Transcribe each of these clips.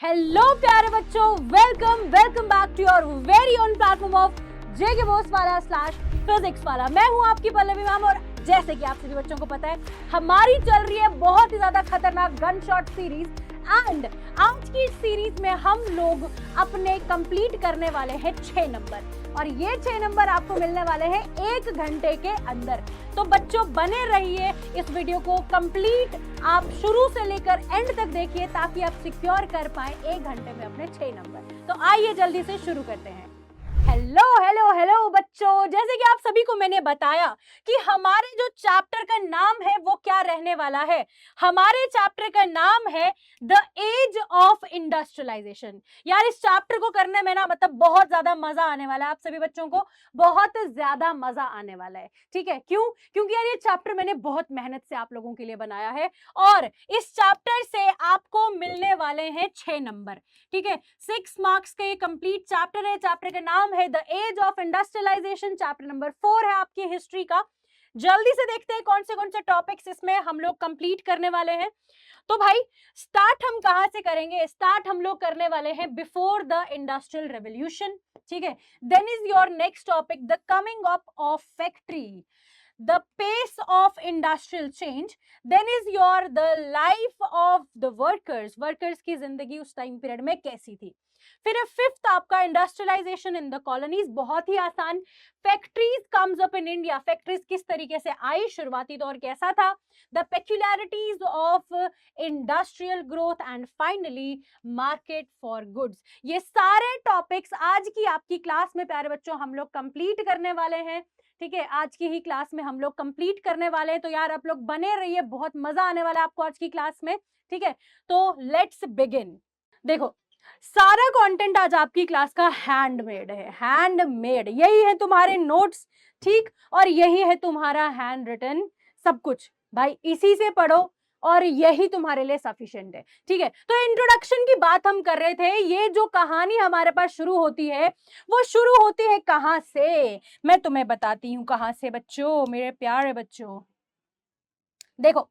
Hello प्यारे बच्चों, welcome back to your very own platform of JK Bose वाला स्लैश फिजिक्स वाला। मैं हूं आपकी पल्लवी मैम और जैसे कि आप सभी बच्चों को पता है हमारी चल रही है बहुत ही ज्यादा खतरनाक गन शॉट सीरीज। एंड आज की सीरीज में हम लोग अपने कंप्लीट करने वाले हैं 6 नंबर और ये 6 नंबर आपको मिलने वाले हैं 1 घंटे के अंदर। तो बच्चों बने रहिए, इस वीडियो को कंप्लीट आप शुरू से लेकर एंड तक देखिए ताकि आप सिक्योर कर पाए 1 घंटे में अपने 6 नंबर। तो आइए जल्दी से शुरू करते हैं। हेलो हेलो हेलो बच्चों, जैसे कि आप सभी को मैंने बताया कि हमारे जो चैप्टर का नाम है वो क्या रहने वाला है। हमारे चैप्टर का नाम है द एज ऑफ इंडस्ट्रियलाइजेशन। यार इस चैप्टर को करने में ना मतलब बहुत ज्यादा मजा आने वाला है, आप सभी बच्चों को बहुत ज्यादा मजा आने वाला है। ठीक है, क्यों? क्योंकि यार ये चैप्टर मैंने बहुत मेहनत से आप लोगों के लिए बनाया है और इस चैप्टर से आपको मिलने वाले हैं 6 नंबर। ठीक है, 6 मार्क्स का ये कंप्लीट चैप्टर है। चैप्टर का नाम है the age of industrialisation. Chapter number 4 है आपकी हिस्ट्री का। जल्दी से देखते हैं कौन से टॉपिक्स इसमें हम लोग कंप्लीट करने वाले हैं। तो भाई स्टार्ट हम कहां से करेंगे? स्टार्ट हम लोग करने वाले हैं बिफोर द इंडस्ट्रियल रेवोल्यूशन। ठीक है, then is your next topic the coming up of factory, the pace of industrial change, then is your the life of the workers की जिंदगी उस टाइम पीरियड में कैसी थी। फिर फिफ्थ आपका इंडस्ट्रियलाइजेशन इन द कॉलोनीज, बहुत ही आसान। Factories comes up in India, factories किस तरीके से आई, शुरुआती दौर कैसा था, the peculiarities of industrial growth and finally market for goods. ये सारे टॉपिक्स आज की आपकी क्लास में प्यारे बच्चों हम लोग कंप्लीट करने वाले हैं। ठीक है, आज की ही क्लास में हम लोग कंप्लीट करने वाले हैं। तो यार आप लोग बने रहिए, बहुत मजा आने वाला है आपको आज की क्लास में। ठीक है, तो लेट्स बिगिन। देखो सारा कंटेंट आज आपकी क्लास का हैंडमेड है, हैंडमेड। यही है तुम्हारे नोट्स, ठीक, और यही है तुम्हारा हैंड रिटन सब कुछ। भाई इसी से पढ़ो और यही तुम्हारे लिए सफिशिएंट है। ठीक है, तो इंट्रोडक्शन की बात हम कर रहे थे। ये जो कहानी हमारे पास शुरू होती है वो शुरू होती है कहां से, मैं तुम्हें बताती हूं कहां से बच्चों, मेरे प्यारे बच्चों। देखो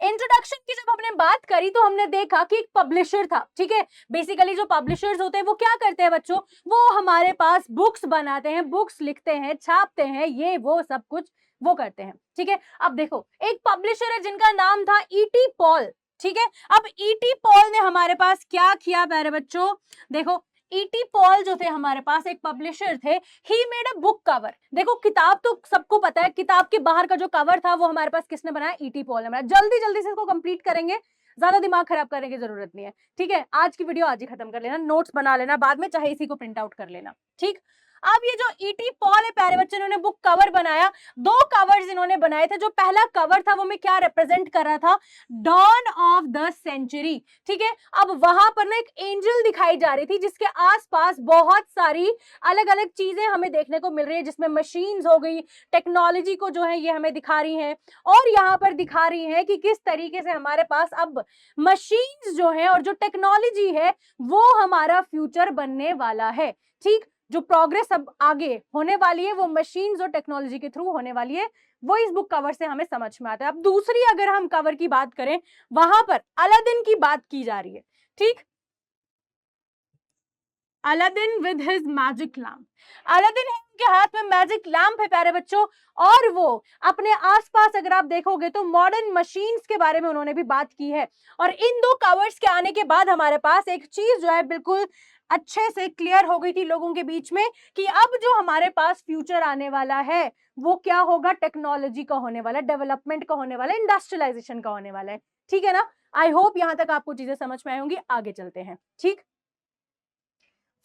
इंट्रोडक्शन की जब हमने बात करी तो हमने देखा कि एक पब्लिशर था। ठीक है, बेसिकली जो पब्लिशर्स होते हैं वो क्या करते हैं बच्चों, वो हमारे पास बुक्स बनाते हैं, बुक्स लिखते हैं, छापते हैं, ये वो सब कुछ वो करते हैं। ठीक है, अब देखो एक पब्लिशर है जिनका नाम था ईटी पॉल। ठीक है, अब ईटी पॉल ने हमारे पास क्या किया प्यारे बच्चों, देखो ईटी पॉल जो थे हमारे पास एक पब्लिशर थे, he made a book cover. देखो किताब तो सबको पता है, किताब के बाहर का जो कवर था वो हमारे पास किसने बनाया, ईटी पॉल ने बनाया। जल्दी जल्दी से इसको कंप्लीट करेंगे, ज्यादा दिमाग खराब करने की जरूरत नहीं है। ठीक है, आज की वीडियो आज ही खत्म कर लेना, नोट्स बना लेना, बाद में चाहे इसी को प्रिंट आउट कर लेना। ठीक, अब ये जो ईटी पॉल है प्यारे बच्चे, इन्होंने बुक कवर बनाया। 2 कवर्स इन्होंने बनाए थे। जो पहला कवर था वो मैं क्या रिप्रेजेंट कर रहा था, डॉन ऑफ द सेंचुरी। ठीक है, अब वहां पर ना एक एंजल दिखाई जा रही थी जिसके आसपास बहुत सारी अलग अलग चीजें हमें देखने को मिल रही है, जिसमें मशीन्स हो गई, टेक्नोलॉजी को जो है ये हमें दिखा रही हैं और यहाँ पर दिखा रही हैं कि किस तरीके से हमारे पास अब मशीन्स जो है और जो टेक्नोलॉजी है वो हमारा फ्यूचर बनने वाला है। ठीक, जो प्रोग्रेस अब आगे होने वाली है वो मशीन्स और टेक्नोलॉजी के थ्रू होने वाली है, वो इस बुक कवर से हमें समझ में आता है। अब दूसरी अगर हम कवर की बात करें, वहां पर अलादीन की बात की जा रही है। ठीक, Aladdin with his magic lamp, Aladdin है उनके हाथ में मैजिक लैम्प है प्यारे बच्चों, और वो अपने आसपास अगर आप देखोगे तो मॉडर्न मशीन्स के बारे में उन्होंने भी बात की है। और इन 2 कवर्स के आने के बाद हमारे पास एक चीज जो है बिल्कुल अच्छे से क्लियर हो गई थी लोगों के बीच में कि अब जो हमारे पास फ्यूचर आने वाला है वो क्या होगा, टेक्नोलॉजी का होने वाला है, डेवलपमेंट का होने वाला है, इंडस्ट्रियलाइजेशन का होने वाला है। ठीक है ना, आई होप यहां तक आपको चीजें समझ में आई होंगी। आगे चलते हैं। ठीक,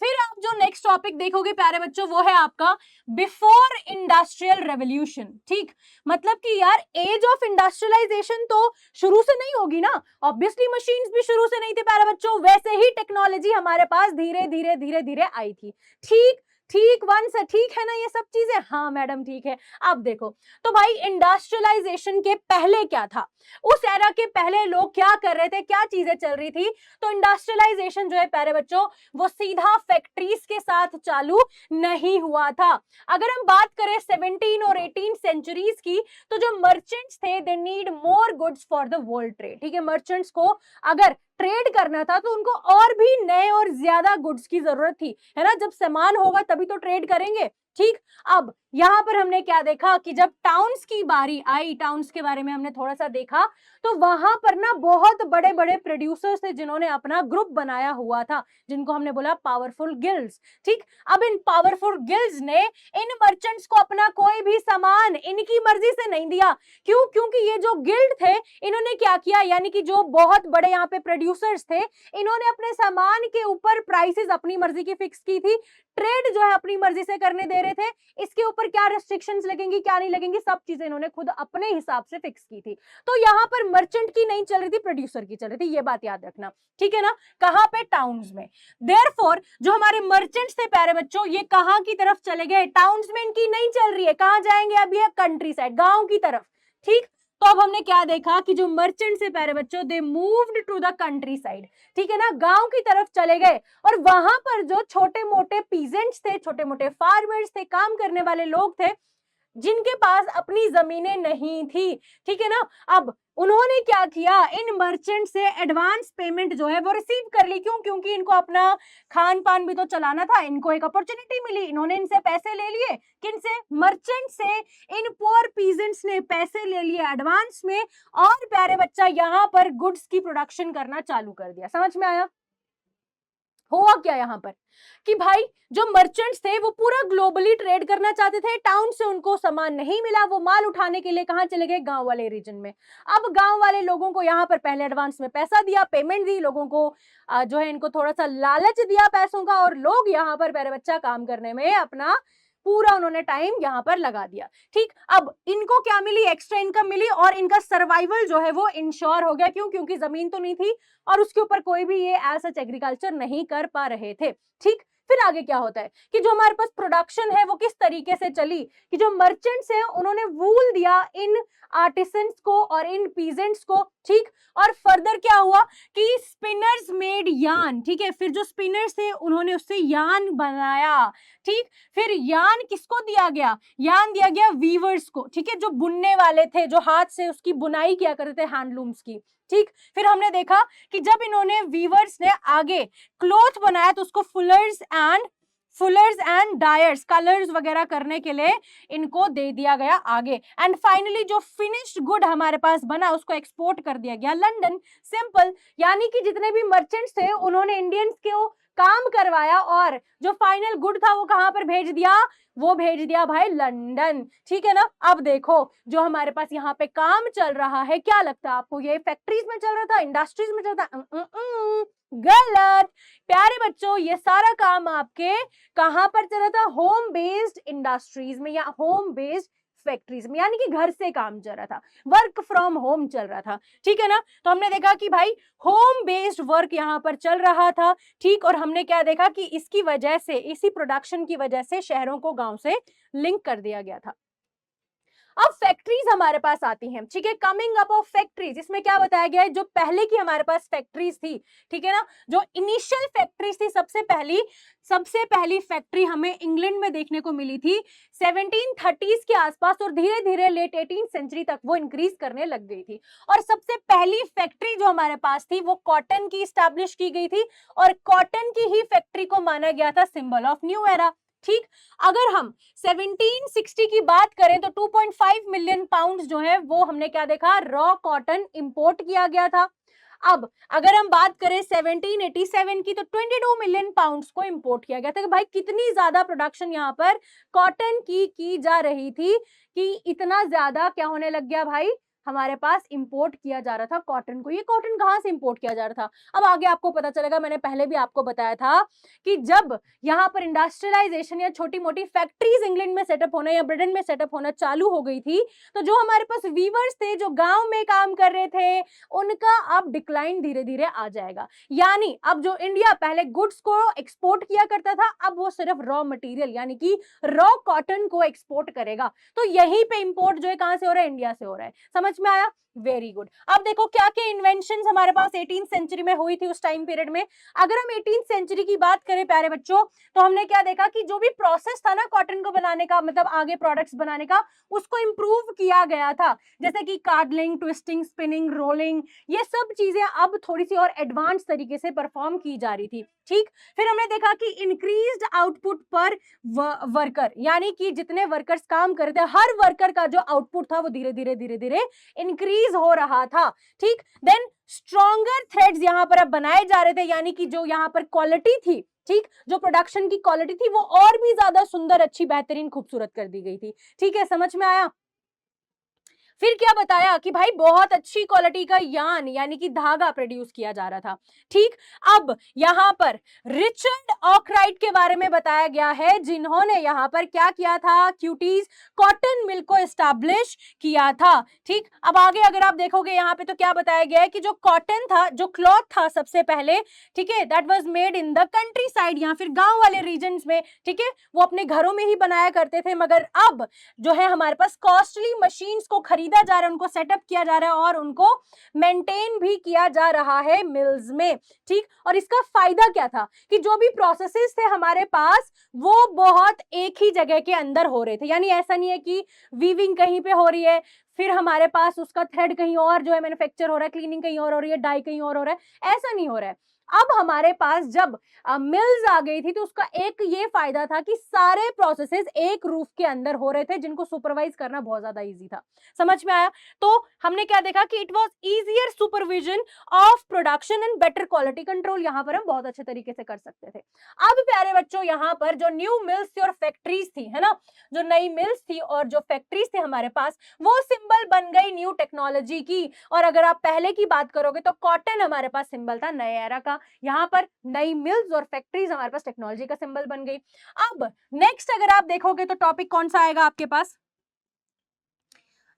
फिर आप जो नेक्स्ट टॉपिक देखोगे प्यारे बच्चों वो है आपका बिफोर इंडस्ट्रियल रेवोल्यूशन। ठीक, मतलब कि यार एज ऑफ इंडस्ट्रियलाइजेशन तो शुरू से नहीं होगी ना, ऑब्वियसली मशीन्स भी शुरू से नहीं थे प्यारे बच्चों, वैसे ही टेक्नोलॉजी हमारे पास धीरे धीरे धीरे धीरे आई थी। ठीक, ठीक वंस, ठीक है ना ये सब चीजें? हाँ मैडम ठीक है। अब देखो तो भाई इंडस्ट्रियलाइजेशन के पहले क्या था, उस एरा के पहले लोग क्या कर रहे थे, क्या चीजें चल रही थी। तो इंडस्ट्रियलाइजेशन जो है प्यारे बच्चों वो सीधा फैक्ट्रीज के साथ चालू नहीं हुआ था। अगर हम बात करें 17 और 18 सेंचुरीज की, तो जो मर्चेंट्स थे they need more goods for the world trade. ठीक है, मर्चेंट्स को अगर ट्रेड करना था तो उनको और भी नए और ज्यादा गुड्स की जरूरत थी, है ना। जब सामान होगा तभी तो ट्रेड करेंगे, ठीक। अब यहां पर हमने क्या देखा कि जब टाउन्स की बारी आई, टाउन्स के बारे में हमने थोड़ा सा देखा, तो वहां पर ना बहुत बड़े बड़े प्रोड्यूसर्स थे जिन्होंने अपना ग्रुप बनाया हुआ था, जिनको हमने बोला पावरफुल गिल्ड्स, ठीक। अब इन पावरफुल गिल्ड्स ने इन मर्चेंट्स को अपना कोई भी सामान इनकी मर्जी से नहीं दिया। क्यों? क्योंकि ये जो गिल्ड थे इन्होंने क्या किया, यानी कि जो बहुत बड़े यहाँ पे प्रोड्यूसर्स थे, इन्होंने अपने सामान के ऊपर प्राइसेस अपनी मर्जी की फिक्स की थी, ट्रेड जो है अपनी मर्जी से करने दे रहे थे। इसके ऊपर क्या रेस्ट्रिक्शंस लगेंगी क्या नहीं लगेंगी, सब चीजें इन्होंने खुद अपने हिसाब से फिक्स की थी। तो यहाँ पर मर्चेंट की नहीं चल रही थी, प्रोड्यूसर की चल रही थी, ये बात याद रखना, ठीक है ना। कहां पे? टाउन्स में। देयरफॉर जो हमारे मर्चेंट्स थे प्यारे बच्चों, ये कहां की तरफ चले गए? टाउन्स में इनकी नहीं चल रही है, कहां जाएंगे अब ये? कंट्री साइड, गांव की तरफ, ठीक। तो अब हमने क्या देखा कि जो मर्चेंट्स है प्यारे बच्चों, they moved to the countryside, ठीक है ना, गांव की तरफ चले गए। और वहां पर जो छोटे मोटे पीजेंट्स थे, छोटे मोटे फार्मर्स थे, काम करने वाले लोग थे, जिनके पास अपनी जमीनें नहीं थी, ठीक है ना, अब उन्होंने क्या किया, इन मर्चेंट से एडवांस पेमेंट जो है वो रिसीव कर ली। क्यों? क्योंकि इनको अपना खान पान भी तो चलाना था, इनको एक अपॉर्चुनिटी मिली, इन्होंने इनसे पैसे ले लिए। किनसे? मर्चेंट से। इन पुअर पीजेंट्स ने पैसे ले लिए एडवांस में, और प्यारे बच्चा यहाँ पर गुड्स की प्रोडक्शन करना चालू कर दिया। समझ में आया? हुआ क्या यहाँ पर कि भाई जो मर्चेंट्स थे वो पूरा ग्लोबली ट्रेड करना चाहते थे, टाउन से उनको सामान नहीं मिला, वो माल उठाने के लिए कहां चले गए? गांव वाले रीजन में। अब गांव वाले लोगों को यहाँ पर पहले एडवांस में पैसा दिया, पेमेंट दी, लोगों को जो है इनको थोड़ा सा लालच दिया पैसों का, और लोग यहाँ पर प्यारे बच्चा काम करने में अपना पूरा उन्होंने टाइम यहाँ पर लगा दिया, ठीक। अब इनको क्या मिली? एक्स्ट्रा इनकम मिली, और इनका सर्वाइवल जो है वो इंश्योर हो गया। क्यों? क्योंकि जमीन तो नहीं थी और उसके ऊपर कोई भी ये एज सच एग्रीकल्चर नहीं कर पा रहे थे, ठीक। फिर आगे क्या होता है कि जो हमारे पास प्रोडक्शन है वो किस तरीके से चली कि जो मर्चेंट्स हैं उन्होंने वूल दिया इन आर्टिसंस को और इन पीजेंट्स को, ठीक। और फर्दर क्या हुआ कि स्पिनर्स मेड यार्न, ठीक है। फिर जो स्पिनर्स थे उन्होंने उससे यार्न बनाया, ठीक। फिर यार्न किसको दिया गया? यार्न दिया गया वीवर्स को, ठीक है, जो बुनने वाले थे, जो हाथ से उसकी बुनाई किया करते थे, हैंडलूम्स की, ठीक। फिर हमने देखा कि जब इन्होंने वीवर्स ने आगे क्लॉथ बनाया तो उसको फुलर्स एंड डायर्स, कलर्स वगैरह करने के लिए इनको दे दिया गया आगे। एंड फाइनली जो फिनिश्ड गुड हमारे पास बना उसको एक्सपोर्ट कर दिया गया लंदन। सिंपल, यानी कि जितने भी मर्चेंट्स थे उन्होंने इंडियंस को काम करवाया, और जो फाइनल गुड था वो कहां पर भेज दिया? वो भेज दिया भाई लंदन, ठीक है ना। अब देखो जो हमारे पास यहाँ पे काम चल रहा है, क्या लगता है आपको? ये फैक्ट्रीज में चल रहा था, इंडस्ट्रीज में चल रहा था? गलत प्यारे बच्चों, ये सारा काम आपके कहां पर चल रहा था? होम बेस्ड इंडस्ट्रीज में या होम बेस्ड फैक्ट्रीज में, यानी कि घर से काम चल रहा था, वर्क फ्रॉम होम चल रहा था, ठीक है ना। तो हमने देखा कि भाई होम बेस्ड वर्क यहाँ पर चल रहा था, ठीक। और हमने क्या देखा कि इसकी वजह से, इसी प्रोडक्शन की वजह से शहरों को गांव से लिंक कर दिया गया था। अब फैक्ट्रीज हमारे पास आती हैं, ठीक है, कमिंग अप ऑफ फैक्ट्रीज। इसमें क्या बताया गया है? जो पहले की हमारे पास फैक्ट्रीज थी, ठीक है ना, जो इनिशियल फैक्ट्रीज थी, सबसे पहली फैक्ट्री हमें इंग्लैंड में देखने को मिली थी 1730s के आसपास, और धीरे धीरे लेट 18th सेंचुरी तक वो इंक्रीज करने लग गई थी। और सबसे पहली फैक्ट्री जो हमारे पास थी वो कॉटन की स्टैब्लिश की गई थी, और कॉटन की ही फैक्ट्री को माना गया था सिंबल ऑफ न्यू एरा, ठीक। अगर हम 1760 की बात करें तो 2.5 मिलियन पाउंड जो है वो हमने क्या देखा? रॉ कॉटन इंपोर्ट किया गया था। अब अगर हम बात करें 1787 की तो 22 मिलियन पाउंड्स को इंपोर्ट किया गया था। कि भाई कितनी ज्यादा प्रोडक्शन यहाँ पर कॉटन की जा रही थी कि इतना ज्यादा क्या होने लग गया भाई, हमारे पास इंपोर्ट किया जा रहा था कॉटन को। ये कॉटन कहाँ से इंपोर्ट किया जा रहा था? अब आगे आपको पता चलेगा। मैंने पहले भी आपको बताया था कि जब यहाँ पर इंडस्ट्रियलाइजेशन या छोटी मोटी फैक्ट्रीज इंग्लैंड में सेटअप होना या ब्रिटेन में सेटअप होना चालू हो गई थी, तो जो हमारे पास वीवर्स थे, जो गांव में काम कर रहे थे, उनका अब डिक्लाइन धीरे धीरे आ जाएगा। यानी अब जो इंडिया पहले गुड्स को एक्सपोर्ट किया करता था, अब वो सिर्फ रॉ मटेरियल यानी कि रॉ कॉटन को एक्सपोर्ट करेगा। तो यहीं पे इंपोर्ट जो है कहां से हो रहा है? इंडिया से हो रहा है। समझ में आया? Very good. अब देखो क्या क्या इन्वेंशंस हमारे पास 18th सेंचुरी में हुई थी उस टाइम पीरियड में। अगर हम 18th सेंचुरी की बात करें प्यारे बच्चों, तो हमने क्या देखा कि जो भी प्रोसेस था ना कॉटन को बनाने का, मतलब आगे प्रोडक्ट्स बनाने का, उसको इंप्रूव किया गया था। जैसे कि कार्डलिंग, ट्विस्टिंग, स्पिनिंग, रोलिंग, ये सब चीजें अब थोड़ी सी और एडवांस तरीके से परफॉर्म की जा रही थी। ठीक, फिर हमने देखा कि इंक्रीज्ड आउटपुट पर वर्कर, यानी कि जितने वर्कर्स काम कर रहे थे, हर वर्कर का जो आउटपुट था वो धीरे धीरे धीरे धीरे इंक्रीज हो रहा था। ठीक, देन स्ट्रॉन्गर थ्रेड्स यहां पर अब बनाए जा रहे थे, यानी कि जो यहां पर क्वालिटी थी, ठीक, जो प्रोडक्शन की क्वालिटी थी वो और भी ज्यादा सुंदर, अच्छी, बेहतरीन, खूबसूरत कर दी गई थी। ठीक है, समझ में आया। फिर क्या बताया कि भाई बहुत अच्छी क्वालिटी का यान यानी कि धागा प्रोड्यूस किया जा रहा था। ठीक, अब यहां पर रिचर्ड ऑकराइट के बारे में बताया गया है, जिन्होंने यहां पर क्या किया था, क्यूटीज कॉटन मिल को एस्टैब्लिश किया था। ठीक, अब आगे अगर आप देखोगे यहां पे तो क्या बताया गया है कि जो कॉटन था, जो क्लॉथ था सबसे पहले, ठीक है, that was made in the country side, या फिर गांव वाले रीजन में। ठीक है, वो अपने घरों में ही बनाया करते थे, मगर अब जो है हमारे पास कॉस्टली मशीन्स को खरीदा जा रहा है, उनको सेटअप किया जा रहा है और उनको मेंटेन भी किया जा रहा है मिल्स में। ठीक, और इसका फायदा क्या था कि जो भी प्रोसेसेस थे हमारे पास वो बहुत एक ही जगह के अंदर हो रहे थे, यानी ऐसा नहीं है कि वीविंग कहीं पे हो रही है, फिर हमारे पास उसका थ्रेड कहीं और जो है मैन्युफैक्चर हो रहा है, क्लीनिंग कहीं और हो रही है, डाई कहीं और हो रहा है, ऐसा नहीं हो रहा है। अब हमारे पास जब मिल्स आ गई थी तो उसका एक ये फायदा था कि सारे प्रोसेसेस एक रूफ के अंदर हो रहे थे, जिनको सुपरवाइज करना बहुत ज्यादा इजी था। समझ में आया। तो हमने क्या देखा कि it was easier supervision of production and better quality control, यहां पर हम बहुत अच्छे तरीके से कर सकते थे। अब प्यारे बच्चों यहां पर जो न्यू मिल्स थी और फैक्ट्रीज थी, है ना, जो नई मिल्स थी और जो फैक्ट्रीज थे हमारे पास, वो सिंबल बन गई न्यू टेक्नोलॉजी की। और अगर आप पहले की बात करोगे तो कॉटन हमारे पास सिंबल था नए एरा का, यहां पर नई मिल्स और फैक्ट्रीज हमारे पास टेक्नोलॉजी का सिंबल बन गई। अब नेक्स्ट अगर आप देखोगे तो टॉपिक कौन सा आएगा आपके पास,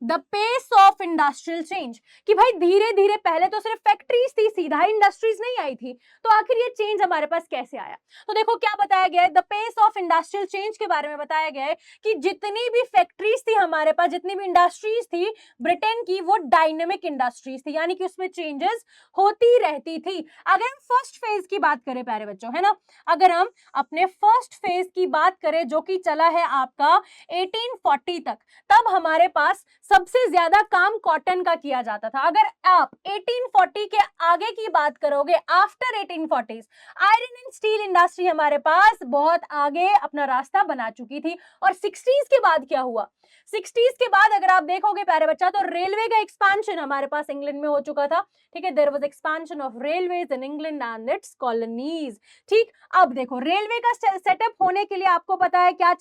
the pace of industrial change, कि भाई धीरे धीरे, पहले तो सिर्फ फैक्ट्रीज थी, सीधा इंडस्ट्रीज नहीं आई थी, तो आखिर ये चेंज हमारे पास कैसे आया। तो देखो क्या बताया गया है, the pace of industrial change के बारे में बताया गया है कि जितनी भी फैक्ट्रीज थी हमारे पास, जितनी भी इंडस्ट्रीज थी ब्रिटेन की, वो डायनेमिक इंडस्ट्रीज थी, यानी कि उसमें चेंजेस होती रहती थी। अगर हम फर्स्ट फेज की बात करें प्यारे बच्चों, है ना, अगर हम अपने फर्स्ट फेज की बात करें जो कि चला है आपका 1840 तक, तब हमारे पास सबसे ज्यादा काम कॉटन का किया जाता था। अगर आप 1840 के आगे की बात करोगे, after 1840s, iron and steel industry हमारे पास बहुत आगे अपना रास्ता बना चुकी थी। और 60s के बाद क्या हुआ, 60s के बाद अगर आप देखोगे प्यारे बच्चा, तो रेलवे का एक्सपांशन हमारे पास इंग्लैंड में हो चुका था। ठीक है, there was expansion of railways in England and its colonies. ठीक, अब देखो रेलवे का सेटअप होने के लिए आपको पता है क्या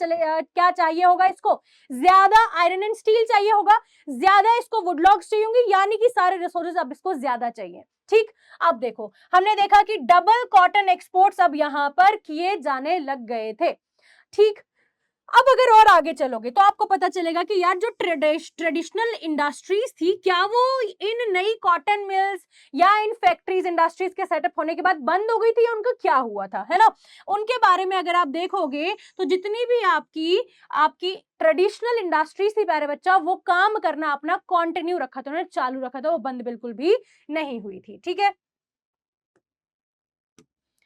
चाहिए होगा, इसको ज्यादा आयरन एंड स्टील चाहिए होगा, ज्यादा इसको वुडलॉग्स चाहिए होंगे, यानी कि सारे रिसोर्सेज अब इसको ज्यादा चाहिए। ठीक, अब देखो हमने देखा कि डबल कॉटन एक्सपोर्ट्स अब यहां पर किए जाने लग गए थे। ठीक, अब अगर और आगे चलोगे तो आपको पता चलेगा कि यार जो ट्रेडिशनल इंडस्ट्रीज थी, क्या वो इन नई कॉटन मिल्स या इन फैक्ट्रीज इंडस्ट्रीज के सेटअप होने के बाद बंद हो गई थी, या उनका क्या हुआ था, है ना। उनके बारे में अगर आप देखोगे तो जितनी भी आपकी आपकी ट्रेडिशनल इंडस्ट्रीज थी प्यारे बच्चा, वो काम करना अपना कंटिन्यू रखा था, उन्होंने चालू रखा था, वो बंद बिल्कुल भी नहीं हुई थी। ठीक है,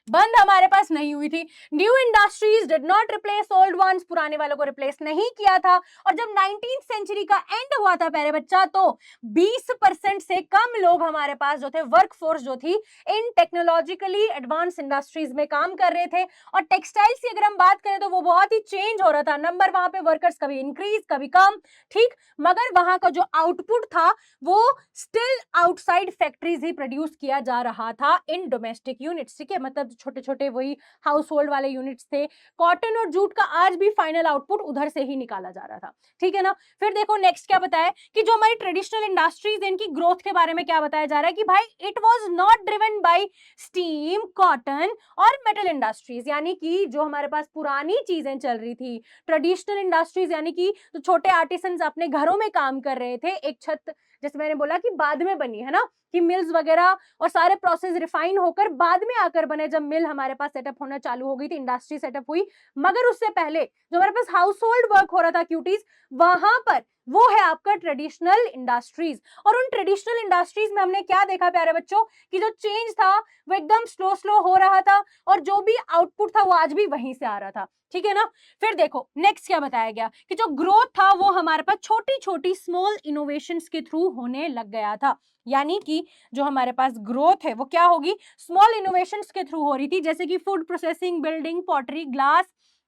बंद हमारे पास नहीं हुई थी। New industries did not replace old ones, पुराने वालों को रिप्लेस नहीं किया था। और जब 19th सेंचुरी का एंड हुआ था प्यारे बच्चा, तो 20% से कम लोग हमारे पास जो थे, वर्क फोर्स जो थी, इन टेक्नोलॉजिकली एडवांस इंडस्ट्रीज में काम कर रहे थे। और टेक्सटाइल्स की अगर हम बात करें तो वो बहुत ही चेंज हो रहा था, नंबर वहां पे वर्कर्स कभी इंक्रीज कभी कम। ठीक, मगर वहां का जो आउटपुट था वो स्टिल आउटसाइड फैक्ट्रीज ही प्रोड्यूस किया जा रहा था इन डोमेस्टिक यूनिट्स। ठीक है, मतलब छोटे छोटे वही हाउस होल्ड वाले यूनिट्स थे। कॉटन और जूट का आज भी फाइनल आउटपुट उधर से ही निकाला जा रहा था। ठीक है ना। फिर देखो नेक्स्ट क्या बताया कि जो हमारी ट्रेडिशनल इंडस्ट्रीज, इनकी ग्रोथ के बारे में क्या बताया जा रहा है कि भाई it was not driven by steam, cotton और मेटल इंडस्ट्रीज, यानी कि जो हमारे पास पुरानी चीजें चल रही थी, ट्रेडिशनल इंडस्ट्रीज, यानी कि जो छोटे आर्टिसंस अपने घरों में काम कर रहे थे, एक छत जैसे मैंने बोला कि बाद में बनी, है ना, कि मिल्स वगैरह और सारे प्रोसेस रिफाइन होकर बाद में आकर बने। जब मिल हमारे पास सेटअप होना चालू हो गई थी, इंडस्ट्री सेटअप हुई, मगर उससे पहले जो हमारे पास हाउस होल्ड वर्क हो रहा था क्यूटीज, वहां पर वो है आपका ट्रेडिशनल इंडस्ट्रीज। और उन ट्रेडिशनल इंडस्ट्रीज में हमने क्या देखा प्यारे बच्चों, कि जो चेंज था वो एकदम स्लो स्लो हो रहा था, और जो भी आउटपुट था वो आज भी वहीं से आ रहा था, ठीक है ना। फिर देखो नेक्स्ट क्या बताया गया, कि जो ग्रोथ था वो हमारे पास छोटी छोटी स्मॉल इनोवेशंस के थ्रू होने लग गया था। यानी कि जो हमारे पास ग्रोथ है वो क्या होगी, स्मॉल इनोवेशंस के थ्रू हो रही थी, जैसे कि food processing, building, pottery,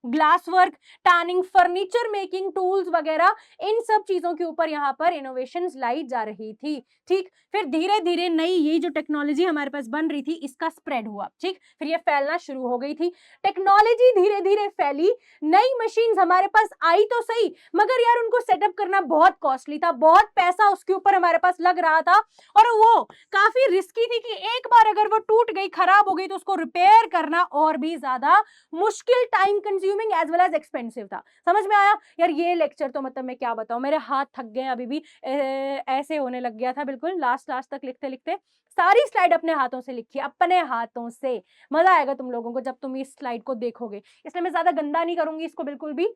glass work, tanning, furniture making, tools वगैरह, इन सब चीजों के ऊपर यहाँ पर इनोवेशंस लाई जा रही थी, ठीक। फिर धीरे धीरे नई ये जो टेक्नोलॉजी हमारे पास बन रही थी इसका स्प्रेड हुआ, ठीक, फिर ये फैलना शुरू हो गई थी, टेक्नोलॉजी धीरे धीरे फैली, नई मशीन्स हमारे पास आई तो सही, मगर यार उनको सेटअप करना बहुत कॉस्टली था, बहुत पैसा उसके ऊपर हमारे पास लग रहा था, और वो काफी रिस्की थी कि एक बार अगर वो टूट गई, खराब हो गई, तो उसको रिपेयर करना और भी ज्यादा मुश्किल, time consuming as well as expensive था। समझ में आया यार, ये लेक्चर तो मतलब मैं क्या बताऊं, मेरे हाथ थक गए अभी भी, ऐसे होने लग गया था बिल्कुल, लास्ट तक लिखते लिखते। सारी स्लाइड अपने हाथों से लिखी, अपने हाथों से, मजा आएगा तुम लोगों को जब तुम इस स्लाइड को देखोगे, इसलिए मैं ज्यादा गंदा नहीं करूंगी इसको बिल्कुल भी।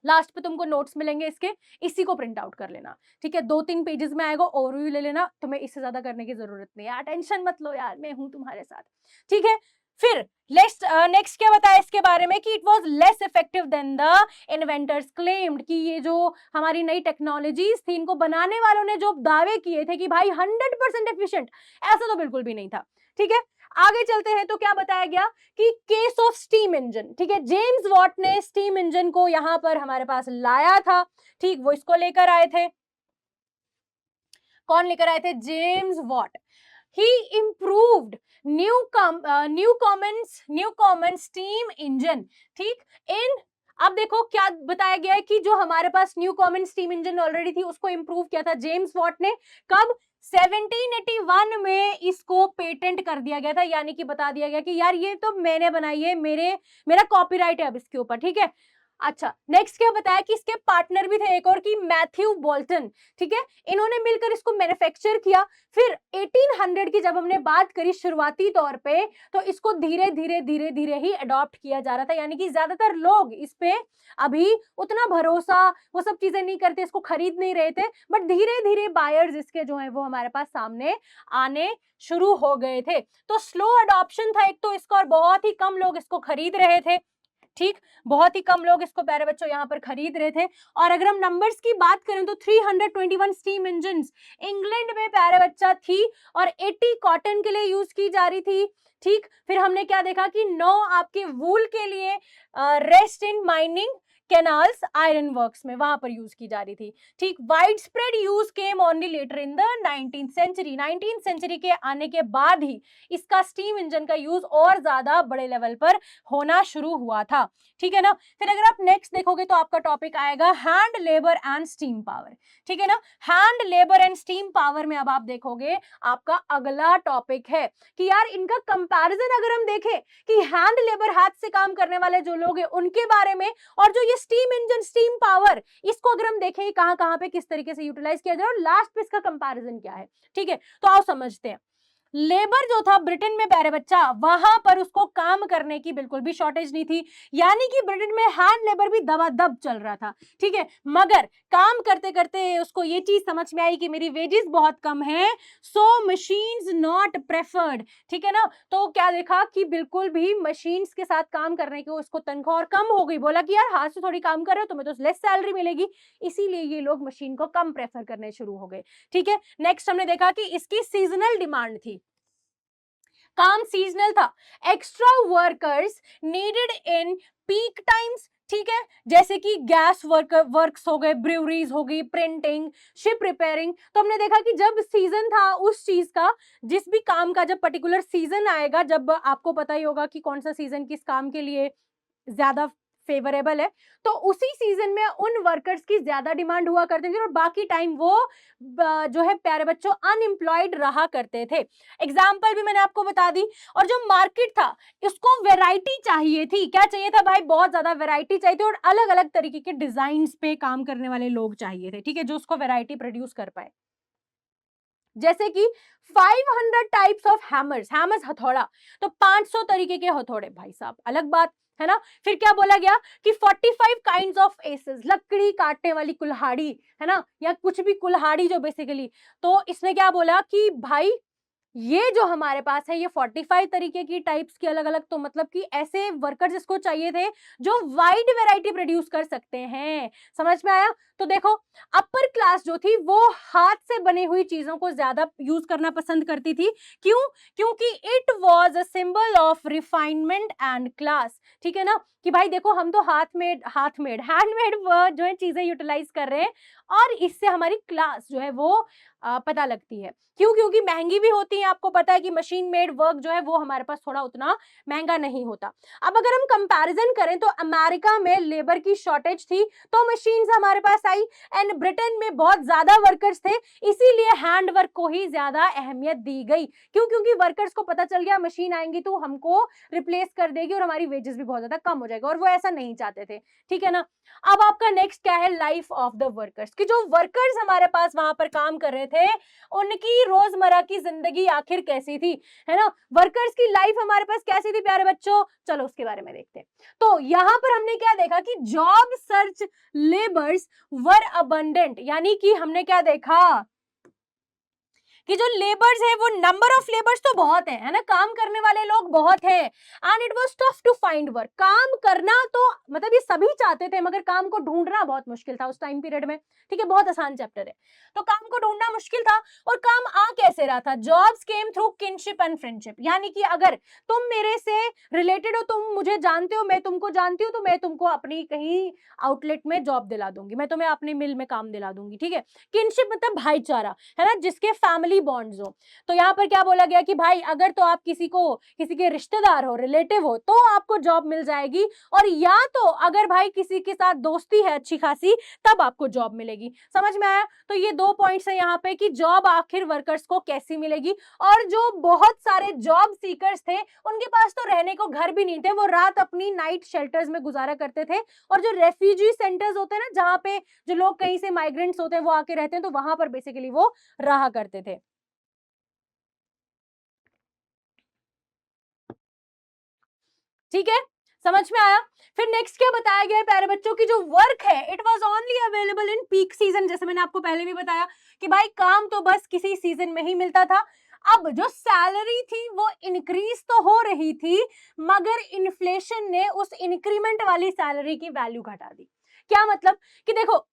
लास्ट पे तुमको नोट्स मिलेंगे इसके, इसी को प्रिंट आउट कर लेना, ठीक है, 2-3 पेजेस में आएगा, ओवरव्यू ले लेना, तुम्हें इससे ज्यादा करने की जरूरत नहीं है यार, टेंशन मत लो यार, मैं हूं तुम्हारे साथ, ठीक है। फिर नेक्स्ट क्या बताया इसके बारे में, कि it was less effective than the inventors claimed, कि ये जो हमारी नई टेक्नोलॉजीज थी, इनको बनाने वालों ने जो दावे किए थे कि भाई 100% एफिशिएंट, ऐसा तो बिल्कुल भी नहीं था, ठीक है। आगे चलते हैं तो क्या बताया गया, कि केस ऑफ स्टीम इंजन, ठीक है, जेम्स वॉट ने स्टीम इंजन को यहां पर हमारे पास लाया था, ठीक, वो इसको लेकर आए थे, कौन लेकर आए थे, James Watt. He improved Newcomen steam engine, ठीक, इन, अब देखो क्या बताया गया है, कि जो हमारे पास Newcomen steam engine already थी उसको इंप्रूव किया था जेम्स वॉट ने, कब, 1781 में इसको पेटेंट कर दिया गया था, यानी कि बता दिया गया कि यार ये तो मैंने बनाई है, मेरा कॉपीराइट है अब इसके ऊपर, ठीक है। अच्छा, नेक्स्ट क्या बताया, कि इसके पार्टनर भी थे एक और, की मैथ्यू बोल्टन, ठीक है, इन्होंने मिलकर इसको मैन्युफैक्चर किया। फिर 1800 की जब हमने बात करी शुरुआती तौर पे, तो इसको धीरे धीरे धीरे धीरे ही अडॉप्ट किया जा रहा था, यानी कि ज्यादातर लोग इस पे अभी उतना भरोसा, वो सब चीजें नहीं करते, इसको खरीद नहीं रहे थे, बट धीरे धीरे बायर्स इसके जो है वो हमारे पास सामने आने शुरू हो गए थे। तो स्लो अडॉप्शन था एक तो इसका, और बहुत ही कम लोग इसको खरीद रहे थे, ठीक, बहुत ही कम लोग इसको प्यारे बच्चों यहाँ पर खरीद रहे थे। और अगर हम नंबर्स की बात करें तो 321 स्टीम इंजन इंग्लैंड में प्यारे बच्चा थी, और 80 कॉटन के लिए यूज की जा रही थी, ठीक। फिर हमने क्या देखा, कि 9 आपके वूल के लिए, rest in mining canals, iron works में वहां पर यूज की जा रही थी, ठीक। Widespread use came only later in the 19th century, 19th century के आने के बाद ही इसका स्टीम इंजन का यूज और ज्यादा बड़े लेवल पर होना शुरू हुआ था, ठीक है ना। फिर अगर आप नेक्स्ट देखोगे तो आपका टॉपिक आएगा hand labour and steam power, ठीक है ना। Hand labour and steam power में अब आप देखोगे आपका अगला टॉपिक है, कि यार इनका कंपैरिजन अगर हम देखें, कि हैंड लेबर, हाथ से काम करने वाले जो लोग हैं उनके बारे में, और जो ये स्टीम इंजन, स्टीम पावर, इसको अगर हम देखें कहां कहां पे किस तरीके से यूटिलाइज किया जाए, और लास्ट पे इसका कंपैरिजन क्या है, ठीक है। तो आओ समझते हैं। लेबर जो था ब्रिटेन में प्यारे बच्चा, वहां पर उसको काम करने की बिल्कुल भी शॉर्टेज नहीं थी, यानी कि ब्रिटेन में हैंड लेबर भी दबादब चल रहा था, ठीक है। मगर काम करते करते उसको ये चीज समझ में आई कि मेरी वेजेस बहुत कम है, सो मशीन्स नॉट प्रेफर्ड, ठीक है ना। तो क्या देखा, कि बिल्कुल भी मशीन्स के साथ काम करने की उसको तनख्वाह और कम हो गई, बोला कि यार हाथ से थोड़ी काम कर रहे हो, तुम्हें तो लेस सैलरी मिलेगी, इसीलिए ये लोग मशीन को कम प्रेफर करने शुरू हो गए, ठीक है। नेक्स्ट हमने देखा कि इसकी सीजनल डिमांड थी, काम सीजनल था, extra workers needed in peak times, ठीक है, जैसे कि गैस वर्क्स हो गए, ब्रूवरीज हो गई, प्रिंटिंग, शिप रिपेयरिंग। तो हमने देखा कि जब सीजन था उस चीज का, जिस भी काम का जब पर्टिकुलर सीजन आएगा, जब आपको पता ही होगा कि कौन सा सीजन किस काम के लिए ज्यादा फेवरेबल है, तो उसी सीजन में उन वर्कर्स की ज्यादा डिमांड हुआ करती थी, और बाकी टाइम वो जो है प्यारे बच्चों अनएम्प्लॉयड रहा करते थे। एग्जाम्पल भी मैंने आपको बता दी। और जो मार्केट था उसको वैरायटी चाहिए थी, क्या चाहिए था भाई, बहुत ज्यादा वैरायटी चाहिए थी, और अलग अलग तरीके के डिजाइन पे काम करने वाले लोग चाहिए थे, ठीक है, जो उसको वैरायटी प्रोड्यूस कर पाए। जैसे कि 500 टाइप्स ऑफ हैमर्स, हैमर्स हथौड़ा, तो 500 तरीके के हथौड़े, भाई साहब अलग बात है ना। फिर क्या बोला गया कि 45 काइंड्स ऑफ एसेस, लकड़ी काटने वाली कुल्हाड़ी, है ना, या कुछ भी कुल्हाड़ी जो बेसिकली, तो इसने क्या बोला कि भाई ये जो हमारे पास है ये 45 तरीके की टाइप्स की अलग अलग, तो मतलब कि ऐसे वर्कर्स इसको चाहिए थे जो वाइड वैरायटी प्रोड्यूस कर सकते हैं। समझ में आया। तो देखो अपर क्लास जो थी वो हाथ से बनी हुई चीजों को ज्यादा यूज करना पसंद करती थी। क्यों? क्योंकि it was a symbol of refinement and class. ठीक है ना, कि भाई देखो हम तो हैंडमेड जो है चीजें यूटिलाइज कर रहे हैं और इससे हमारी क्लास जो है वो पता लगती है। क्यों? क्योंकि महंगी भी होती है, आपको पता है कि मशीन मेड वर्क जो है वो हमारे पास थोड़ा उतना महंगा नहीं होता। अब अगर हम कंपैरिजन करें तो अमेरिका में लेबर की शॉर्टेज थी तो मशीन्स हमारे पास आई, एंड ब्रिटेन में बहुत ज्यादा वर्कर्स थे इसीलिए हैंड वर्क को ही ज्यादा अहमियत दी गई। क्यों? क्योंकि वर्कर्स को पता चल गया मशीन आएंगी तो हमको रिप्लेस कर देगी और हमारी वेजेस भी बहुत ज्यादा कम हो जाएगा, और वो ऐसा नहीं चाहते थे। ठीक है ना। अब आपका नेक्स्ट क्या है, लाइफ ऑफ द वर्कर्स, कि जो वर्कर्स हमारे पास वहां पर काम कर रहे थे उनकी रोजमर्रा की जिंदगी आखिर कैसी थी, है ना। वर्कर्स की लाइफ हमारे पास कैसी थी प्यारे बच्चों, चलो उसके बारे में देखते हैं। तो यहां पर हमने क्या देखा कि जॉब सर्च लेबर्स वर अबंडेंट, यानी कि हमने क्या देखा कि जो लेबर्स है वो नंबर ऑफ लेबर्स तो बहुत है ना, काम करने वाले लोग बहुत है, and it was tough to find work. काम करना तो मतलब ये सभी चाहते थे मगर काम को ढूंढना बहुत मुश्किल था उस टाइम पीरियड में। ठीक है, बहुत आसान चैप्टर है। तो काम को ढूंढना मुश्किल था, और काम आ कैसे रहा था, jobs came through kinship and friendship, यानी कि अगर तुम मेरे से रिलेटेड हो, तुम मुझे जानते हो, मैं तुमको जानती हूँ, तो मैं तुमको अपनी कहीं आउटलेट में जॉब दिला दूंगी, मैं तुम्हें अपनी मिल में काम दिला दूंगी। ठीक है, किनशिप मतलब भाईचारा, है ना, जिसके फैमिली बॉन्ड्स हो। तो यहाँ पर क्या बोला गया कि भाई अगर तो आप किसी के रिश्तेदार हो, रिलेटिव हो, तो आपको जॉब मिल जाएगी, और या तो अगर भाई किसी के साथ दोस्ती है अच्छी खासी तब आपको जॉब मिलेगी। समझ में आया। तो ये दो पॉइंट्स है यहाँ पे कि जॉब आखिर वर्कर्स को कैसी मिलेगी, और जो बहुत सारे जॉब सीकर्स थे उनके पास तो रहने को घर भी नहीं थे, वो रात अपनी नाइट शेल्टर्स में गुजारा करते थे। और जो रेफ्यूजी सेंटर्स होते हैं ना, जहाँ पे जो लोग कहीं से माइग्रेंट्स होते हैं वो आके रहते हैं, तो वहां पर बेसिकली वो रहा करते थे। ठीक है, समझ में आया। फिर नेक्स्ट क्या बताया गया है प्यारे बच्चों की, जो वर्क है it was only available in peak season, जैसे मैंने आपको पहले भी बताया कि भाई काम तो बस किसी सीजन में ही मिलता था। अब जो सैलरी थी वो इंक्रीज तो हो रही थी, मगर इन्फ्लेशन ने उस इंक्रीमेंट वाली सैलरी की वैल्यू घटा दी। क्या मतलब कि देखो,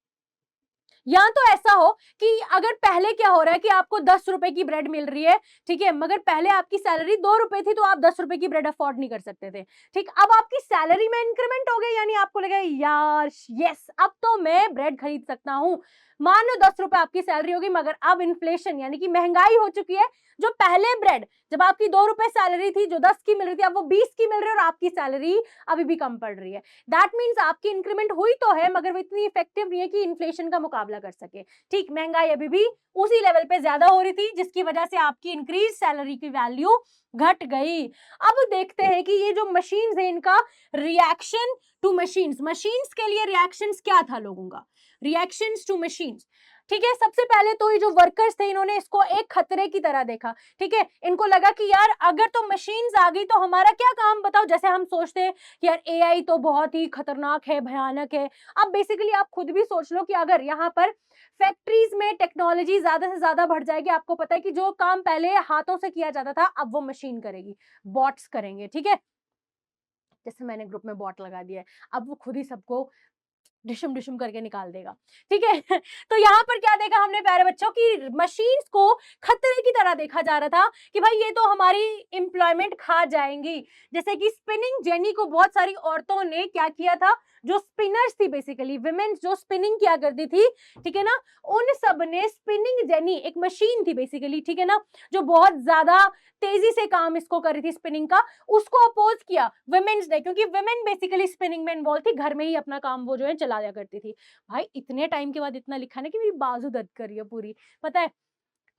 या तो ऐसा हो कि अगर पहले क्या हो रहा है कि आपको 10 रुपए की ब्रेड मिल रही है, ठीक है, मगर पहले आपकी सैलरी 2 रुपए थी तो आप 10 रुपए की ब्रेड अफोर्ड नहीं कर सकते थे। ठीक, अब आपकी सैलरी में इंक्रीमेंट हो गया, यानी आपको लगा यार यस अब तो मैं ब्रेड खरीद सकता हूं। मान लो 10 रुपए आपकी सैलरी होगी, मगर अब इन्फ्लेशन यानी कि महंगाई हो चुकी है। जो पहले ब्रेड जब आपकी 2 रुपए सैलरी थी, जो 10 की मिल रही थी, अब वो 20 की मिल रही है, और आपकी सैलरी अभी भी कम पड़ रही है। दैट मीन्स आपकी इंक्रीमेंट हुई तो है, मगर वो इतनी इफेक्टिव नहीं है कि इन्फ्लेशन का मुकाबला कर सके। ठीक, महंगाई अभी भी उसी लेवल पे ज्यादा हो रही थी, जिसकी वजह से आपकी इंक्रीज सैलरी की वैल्यू घट गई। अब देखते हैं कि ये जो मशीन्स है इनका रिएक्शन टू मशीन्स, मशीन्स के लिए रिएक्शंस क्या था लोगों का, रिएक्शंस टू मशीन्स। ठीक है, सबसे पहले तो ये जो वर्कर्स थे इन्होंने इसको एक खतरे की तरह देखा। ठीक है, इनको लगा कि यार अगर तो मशीन्स आ गई तो हमारा क्या काम, बताओ। जैसे हम सोचते हैं कि यार एआई तो बहुत ही खतरनाक है, भयानक है। अब बेसिकली आप खुद भी सोच लो कि अगर यहाँ पर फैक्ट्रीज में टेक्नोलॉजी ज्यादा से ज्यादा बढ़ जाएगी, आपको पता है कि जो काम पहले हाथों से किया जाता था अब वो मशीन करेगी, बॉट्स करेंगे। ठीक है, जैसे मैंने ग्रुप में बॉट लगा दिया है, अब वो खुद ही सबको डिशम डिशम करके निकाल देगा। ठीक है तो यहाँ पर क्या देखा हमने प्यारे बच्चों की, मशीन्स को खतरे की तरह देखा जा रहा था कि भाई ये तो हमारी एम्प्लॉयमेंट खा जाएंगी। जैसे कि स्पिनिंग जेनी को बहुत सारी औरतों ने क्या किया था, जो स्पिनर्स थी बेसिकली विमेन जो स्पिनिंग किया करती थी, ठीक है ना, उन सब ने स्पिनिंग जेनी एक मशीन थी बेसिकली, ठीक है ना, जो बहुत ज्यादा तेजी से काम इसको कर रही थी स्पिनिंग का, उसको अपोज किया वुमेन्स ने, क्योंकि वुमेन बेसिकली स्पिनिंग में इन्वॉल्व थी, घर में ही अपना काम वो जो है चलाया करती थी। भाई इतने टाइम के बाद इतना लिखा ना कि मेरी बाजू दर्द कर रही है पूरी, पता है।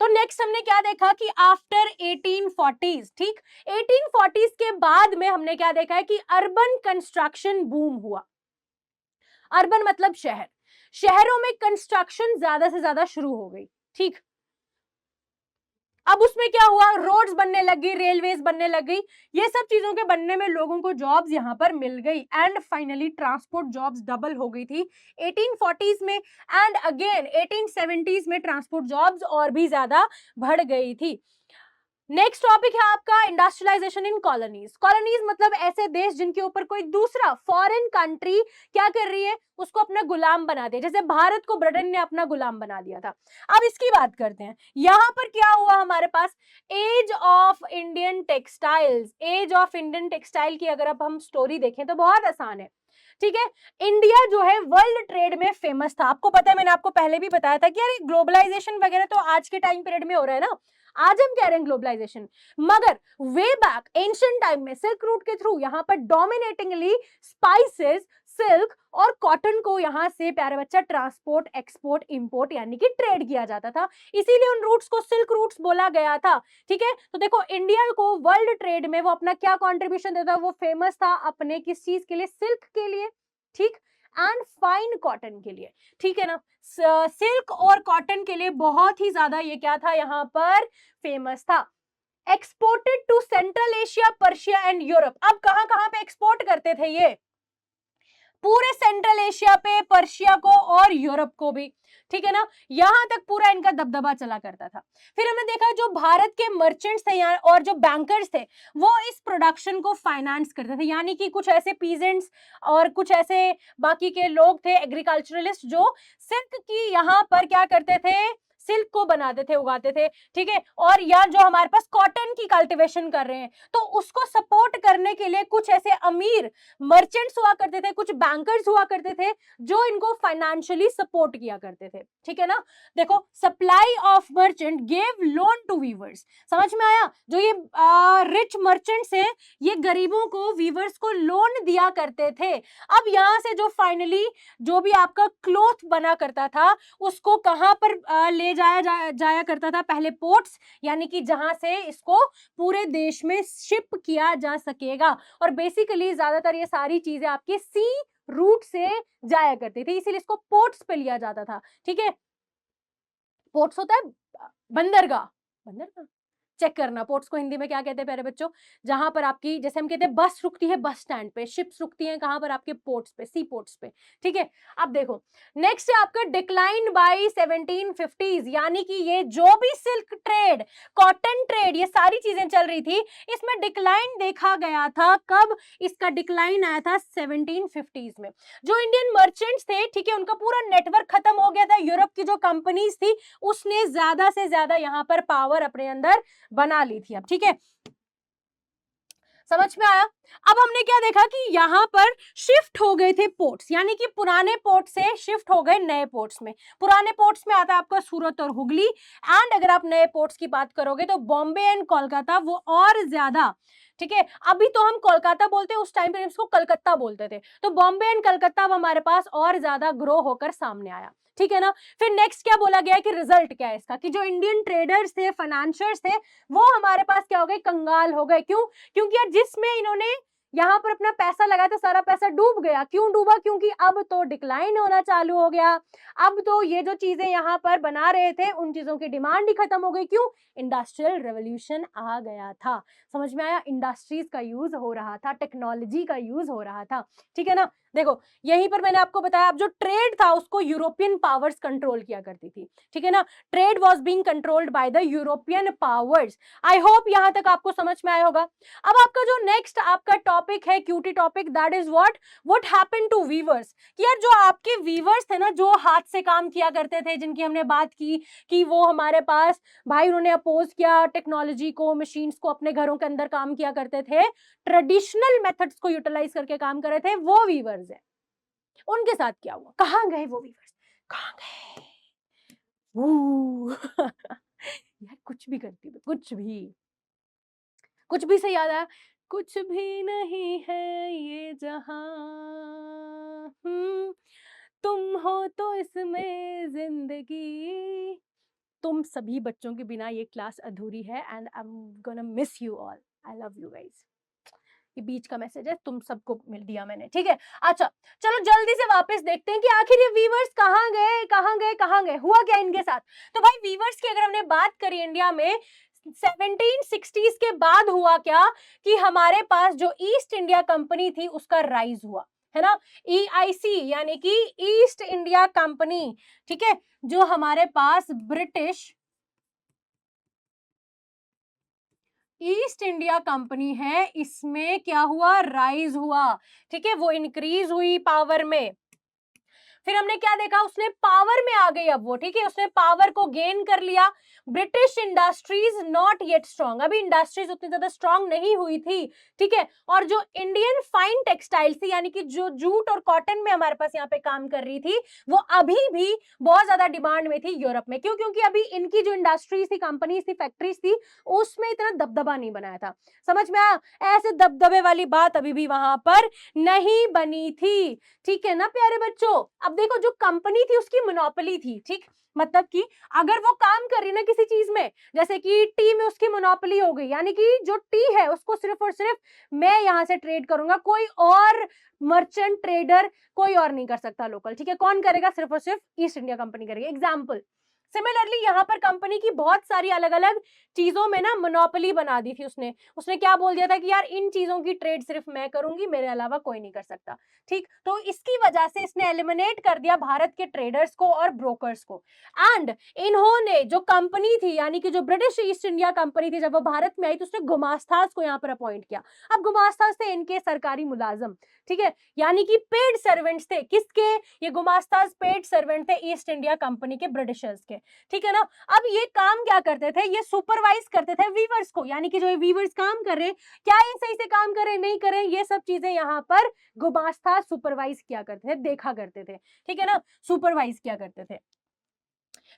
तो नेक्स्ट हमने क्या देखा कि आफ्टर 1840s, ठीक, 1840s के बाद में हमने क्या देखा है कि अर्बन कंस्ट्रक्शन बूम हुआ। अर्बन मतलब शहर, शहरों में कंस्ट्रक्शन ज्यादा से ज्यादा शुरू हो गई। ठीक, अब उसमें क्या हुआ, रोड्स बनने लगी, रेलवेज बनने लग गई, ये सब चीजों के बनने में लोगों को जॉब्स यहाँ पर मिल गई and finally transport jobs double हो गई थी 1840s में एंड अगेन 1870s में ट्रांसपोर्ट जॉब्स और भी ज्यादा बढ़ गई थी। नेक्स्ट टॉपिक है आपका इंडस्ट्रियलाइजेशन इन कॉलोनीज। कॉलोनीज मतलब ऐसे देश जिनके ऊपर कोई दूसरा फॉरेन कंट्री क्या कर रही है, उसको अपना गुलाम बना दिया, जैसे भारत को ब्रिटेन ने अपना गुलाम बना दिया था। अब इसकी बात करते हैं, यहां पर क्या हुआ हमारे पास, age of Indian textiles. Age of Indian textile की अगर अब हम स्टोरी देखें तो बहुत आसान है, ठीक है। इंडिया जो है वर्ल्ड ट्रेड में फेमस था, आपको पता है, मैंने आपको पहले भी बताया था कि यार ग्लोबलाइजेशन वगैरह तो आज के टाइम पीरियड में हो रहा है ना, आज हम कह रहे हैं ग्लोबलाइजेशन, मगर वे बैक एंशिएंट टाइम में सिल्क रूट के थ्रू यहाँ पर डोमिनेटिंगली स्पाइसेस, सिल्क और कॉटन को यहाँ से प्यारे बच्चा ट्रांसपोर्ट, एक्सपोर्ट, इंपोर्ट यानी कि ट्रेड किया जाता था, इसीलिए उन रूट्स को सिल्क रूट्स बोला गया था, ठीक है। तो देखो इंडिया को वर्ल्ड ट्रेड में वो अपना क्या कॉन्ट्रीब्यूशन देता है, वो फेमस था अपने किस चीज के लिए, सिल्क के लिए, ठीक, एंड फाइन कॉटन के लिए, ठीक है ना। सिल्क और कॉटन के लिए बहुत ही ज्यादा ये क्या था यहाँ पर फेमस था। Exported to Central Asia, Persia and Europe. अब कहां कहां पे एक्सपोर्ट करते थे ये, पूरे सेंट्रल एशिया पे, पर्शिया को और यूरोप को भी, ठीक है ना, यहां तक पूरा इनका दबदबा चला करता था। फिर हमने देखा जो भारत के मर्चेंट्स थे और जो बैंकर्स थे वो इस प्रोडक्शन को फाइनेंस करते थे, यानी कि कुछ ऐसे पीजेंट्स और कुछ ऐसे बाकी के लोग थे एग्रीकल्चरलिस्ट जो सिल्क की यहाँ पर क्या करते थे, सिल्क को बनाते थे, उगाते थे, ठीक है। और या जो हमारे पास कॉटन की कल्टीवेशन कर रहे हैं तो उसको सपोर्ट करने के लिए कुछ ऐसे अमीर मर्चेंट्स हुआ करते थे, कुछ बैंकर्स हुआ करते थे जो इनको फाइनेंशियली सपोर्ट किया करते थे, ठीक है ना। देखो supply of merchant gave loan to weavers, समझ में आया, जो ये रिच मर्चेंट्स हैं ये गरीबों को, वीवर्स को लोन दिया करते थे। अब यहां से जो फाइनली जो भी आपका क्लॉथ बना करता था उसको कहां पर ले जाया करता था, पहले पोर्ट्स, यानी कि जहां से इसको पूरे देश में शिप किया जा सकेगा, और बेसिकली ज्यादातर ये सारी चीजें आपकी सी रूट से जाया करती थी, इसीलिए इसको पोर्ट्स पे लिया जाता था, ठीक है। पोर्ट्स होता है बंदरगाह, बंदरगाह चेक करना, पोर्ट्स को हिंदी में क्या कहते हैं प्यारे बच्चों, जहां पर आपकी, जैसे हम कहते हैं बस रुकती है बस स्टैंड पे, शिप्स रुकती हैं कहां पर, आपके पोर्ट्स पे, सी पोर्ट्स पे, ठीक है। अब देखो नेक्स्ट है आपका डिक्लाइन बाय 1750s, यानी कि ये जो भी सिल्क ट्रेड, कॉटन ट्रेड, ये सारी चीजें चल रही थी, इसमें डिक्लाइन देखा गया था। कब इसका डिक्लाइन आया था, 1750s में। जो इंडियन मर्चेंट्स थे, ठीक है, उनका पूरा नेटवर्क खत्म हो गया था, यूरोप की जो कंपनीज थी उसने ज्यादा से ज्यादा यहां पर पावर अपने अंदर बना ली थी। अब ठीक है, समझ में आया। अब हमने क्या देखा कि यहां पर शिफ्ट हो गए थे पोर्ट्स, यानी कि पुराने पोर्ट से शिफ्ट हो गए नए पोर्ट्स में। पुराने पोर्ट्स में आता है आपका सूरत और हुगली, एंड अगर आप नए पोर्ट्स की बात करोगे तो बॉम्बे एंड कोलकाता, वो और ज्यादा, ठीक है। अभी तो हम कोलकाता बोलते हैं, उस टाइम पे इसको कलकत्ता बोलते थे, तो बॉम्बे एंड कलकत्ता हमारे पास और ज्यादा ग्रो होकर सामने आया, ठीक है ना। फिर नेक्स्ट क्या बोला गया कि रिजल्ट क्या है इसका, कि जो इंडियन ट्रेडर्स थे, फाइनेंशियर्स थे, वो हमारे पास क्या हो गए, कंगाल हो गए। क्यों? क्योंकि यार जिसमें इन्होंने यहाँ पर अपना पैसा लगाया था सारा पैसा डूब गया। क्यों डूबा? क्योंकि अब तो डिक्लाइन होना चालू हो गया, अब तो ये जो चीजें यहाँ पर बना रहे थे उन चीजों की डिमांड ही खत्म हो गई। क्यों? इंडस्ट्रियल रेवोल्यूशन आ गया था, समझ में आया। इंडस्ट्रीज का यूज हो रहा था, टेक्नोलॉजी का यूज हो रहा था, ठीक है ना। देखो यहीं पर मैंने आपको बताया, अब जो ट्रेड था उसको यूरोपियन पावर्स कंट्रोल किया करती थी, ठीक है ना। Trade was being controlled by the European powers. I hope यहां तक आपको समझ में आया होगा। अब आपका जो नेक्स्ट आपका टॉपिक है, cutie topic, that is what happened to weavers. कि यार जो आपके वीवर्स थे ना, जो हाथ से काम किया करते थे, जिनकी हमने बात की कि वो हमारे पास भाई उन्होंने अपोज किया टेक्नोलॉजी को, मशीन्स को, अपने घरों के अंदर काम किया करते थे, ट्रेडिशनल मेथड्स को यूटिलाइज करके काम कर रहे थे, वो वीवर्स है। उनके साथ क्या हुआ? कहां गए वो वीवर्स? कहां गए? यार कुछ भी करती हूँ, कुछ भी से याद आया, कुछ भी नहीं है ये जहां, तुम हो तो इसमें जिंदगी। तुम सभी बच्चों के बिना ये क्लास अधूरी है, and I am gonna miss you all. I love you guys. ये बीच का मैसेज है, तुम सबको मिल दिया मैंने, ठीक है। अच्छा चलो जल्दी से वापस देखते हैं कि आखिर ये वीवर्स कहाँ गए, कहाँ गए, कहाँ गए, हुआ क्या इनके साथ। तो भाई वीवर्स की अगर हमने बात करी इंडिया में 1760s के बाद हुआ क्या कि हमारे पास जो ईस्ट इंडिया कंपनी थी उसका राइज हुआ, है ना। EIC यानी कि ईस्ट इंडिया कंपनी, ठीक है, जो हमारे पास ब्रिटिश ईस्ट इंडिया कंपनी है, इसमें क्या हुआ, राइज हुआ, ठीक है, वो इंक्रीज हुई पावर में। फिर हमने क्या देखा, उसने पावर में आ गई अब वो, ठीक है, उसने पावर को गेन कर लिया। British industries not yet strong, अभी इंडस्ट्रीज उतनी ज्यादा स्ट्रॉन्ग नहीं हुई थी, ठीक है। और जो इंडियन फाइन टेक्सटाइल थी, यानी कि जो जूट और कॉटन में हमारे पास यहाँ पे काम कर रही थी, वो अभी भी बहुत ज्यादा डिमांड में थी यूरोप में। क्यों? क्योंकि अभी इनकी जो इंडस्ट्रीज थी, कंपनीज थी, फैक्ट्रीज थी, उसमें इतना दबदबा नहीं बनाया था। समझ में आया? ऐसे दबदबे वाली बात अभी भी वहां पर नहीं बनी थी, ठीक है ना प्यारे बच्चों। अब देखो, जो कंपनी थी उसकी मोनोपोली थी, ठीक, मतलब कि अगर वो काम कर रही ना किसी चीज में, जैसे कि टी में उसकी मोनोपोली हो गई, यानी कि जो टी है उसको सिर्फ और सिर्फ मैं यहां से ट्रेड करूंगा, कोई और मर्चेंट ट्रेडर कोई और नहीं कर सकता लोकल, ठीक है। कौन करेगा? सिर्फ और सिर्फ ईस्ट इंडिया कंपनी करेगी। एग्जाम्पल, सिमिलरली यहाँ पर कंपनी की बहुत सारी अलग अलग चीजों में ना मोनोपोली बना दी थी उसने। उसने क्या बोल दिया था कि यार इन चीजों की ट्रेड सिर्फ मैं करूंगी, मेरे अलावा कोई नहीं कर सकता, ठीक। तो इसकी वजह से इसने एलिमिनेट कर दिया भारत के ट्रेडर्स को और ब्रोकर्स को। एंड इन्होंने जो कंपनी थी, यानी कि जो ब्रिटिश ईस्ट इंडिया कंपनी थी, जब वो भारत में आई तो उसने गुमास्ताज को यहाँ पर अपॉइंट किया। अब गुमास्ताज थे इनके सरकारी मुलाजम, ठीक है, यानी कि पेड सर्वेंट्स थे। किसके? ये गुमास्ताज पेड सर्वेंट थे ईस्ट इंडिया कंपनी के, ब्रिटिशर्स के, ठीक है ना। अब ये काम क्या करते थे? ये सुपरवाइज करते थे वीवर्स को, यानी कि जो ये वीवर्स काम कर रहे हैं, क्या ये सही से काम कर रहे हैं, नहीं कर रहे हैं, ये सब चीजें यहाँ पर गुमास्ता सुपरवाइज किया करते थे, देखा करते थे, ठीक है ना, सुपरवाइज किया करते थे।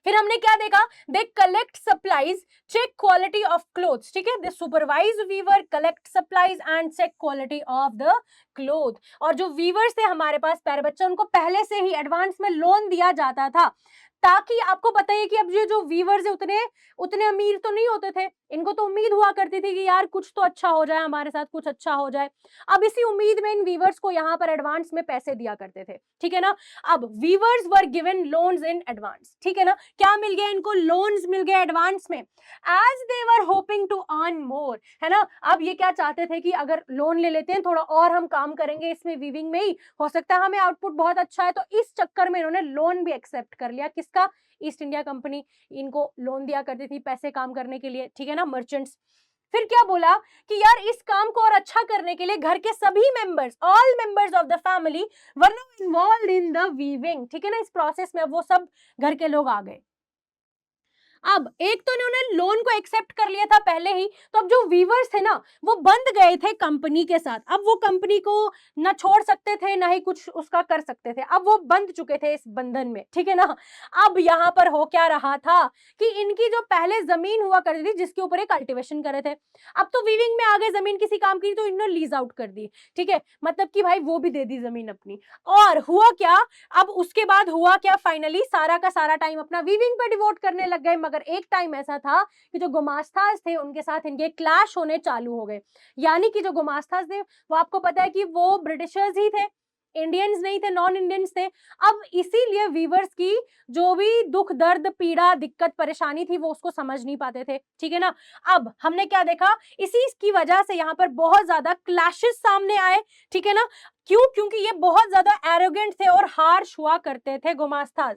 फिर हमने क्या देखा? They collect supplies, check quality of clothes, ठीक है, they supervise weaver, collect supplies and check quality of the cloth. और जो वीवर्स थे हमारे पास प्यारे बच्चे, उनको पहले से ही एडवांस में लोन दिया जाता था, ताकि आपको बताइए कि अब ये जो वीवर्स है उतने उतने अमीर तो नहीं होते थे, इनको तो उम्मीद हुआ करती थी कि यार कुछ तो अच्छा हो जाए, हमारे साथ कुछ अच्छा हो जाए। अब इसी उम्मीद में इन वीवर्स को यहाँ पर एडवांस में पैसे दिया करते थे, ठीक है ना। अब weavers were given loans in advance, ठीक है ना, क्या मिल गया इनको? लोन्स मिल गए एडवांस में, as they were hoping to earn more, है ना। अब ये क्या चाहते थे कि अगर लोन ले लेते हैं, थोड़ा और हम काम करेंगे इसमें, वीविंग में ही हो सकता है हमें आउटपुट बहुत अच्छा है, तो इस चक्कर में इन्होंने लोन भी एक्सेप्ट कर लिया। किसका? ईस्ट इंडिया कंपनी इनको लोन दिया करती थी पैसे काम करने के लिए, ठीक है ना, मर्चेंट्स। फिर क्या बोला कि यार इस काम को और अच्छा करने के लिए घर के सभी members, all members of the family were now involved in the weaving, ठीक है ना। इस प्रोसेस में वो सब घर के लोग आ गए। अब एक तो इन्होंने लोन को एक्सेप्ट कर लिया था पहले ही, तो अब जो वीवर्स थे ना वो बंध गए थे कंपनी के साथ। अब वो कंपनी को ना छोड़ सकते थे ना ही कुछ उसका कर सकते थे, अब वो बंध चुके थे इस बंधन में, ठीक है ना। अब यहाँ पर हो क्या रहा था कि इनकी जो पहले जमीन हुआ करती थी जिसके ऊपर ये कल्टीवेशन करे थे, अब तो वीविंग में आ गए, जमीन किसी काम की, तो इन्होंने लीज आउट कर दी, ठीक है, मतलब कि भाई वो भी दे दी जमीन अपनी। और हुआ क्या, अब उसके बाद हुआ क्या, फाइनली सारा का सारा टाइम अपना वीविंग पे डिवोट करने लग गए। मगर एक टाइम ऐसा था कि जो गुमास्ताज थे उनके साथ इनके क्लैश होने चालू हो गए, यानी कि जो गुमास्ताज थे वो आपको पता है कि वो ब्रिटिशर्स ही थे, इंडियंस नहीं थे, नॉन इंडियंस थे। अब इसीलिए वीवर्स की जो भी दुख दर्द पीड़ा दिक्कत परेशानी थी वो उसको समझ नहीं पाते थे, ठीक है ना। अब हमने क्या देखा, इसी की वजह से यहाँ पर बहुत ज्यादा क्लैशेस सामने आए, ठीक है ना। क्यों? क्योंकि ये बहुत ज्यादा एरोगेंट थे और हार्श हुआ करते थे गुमास्ताज।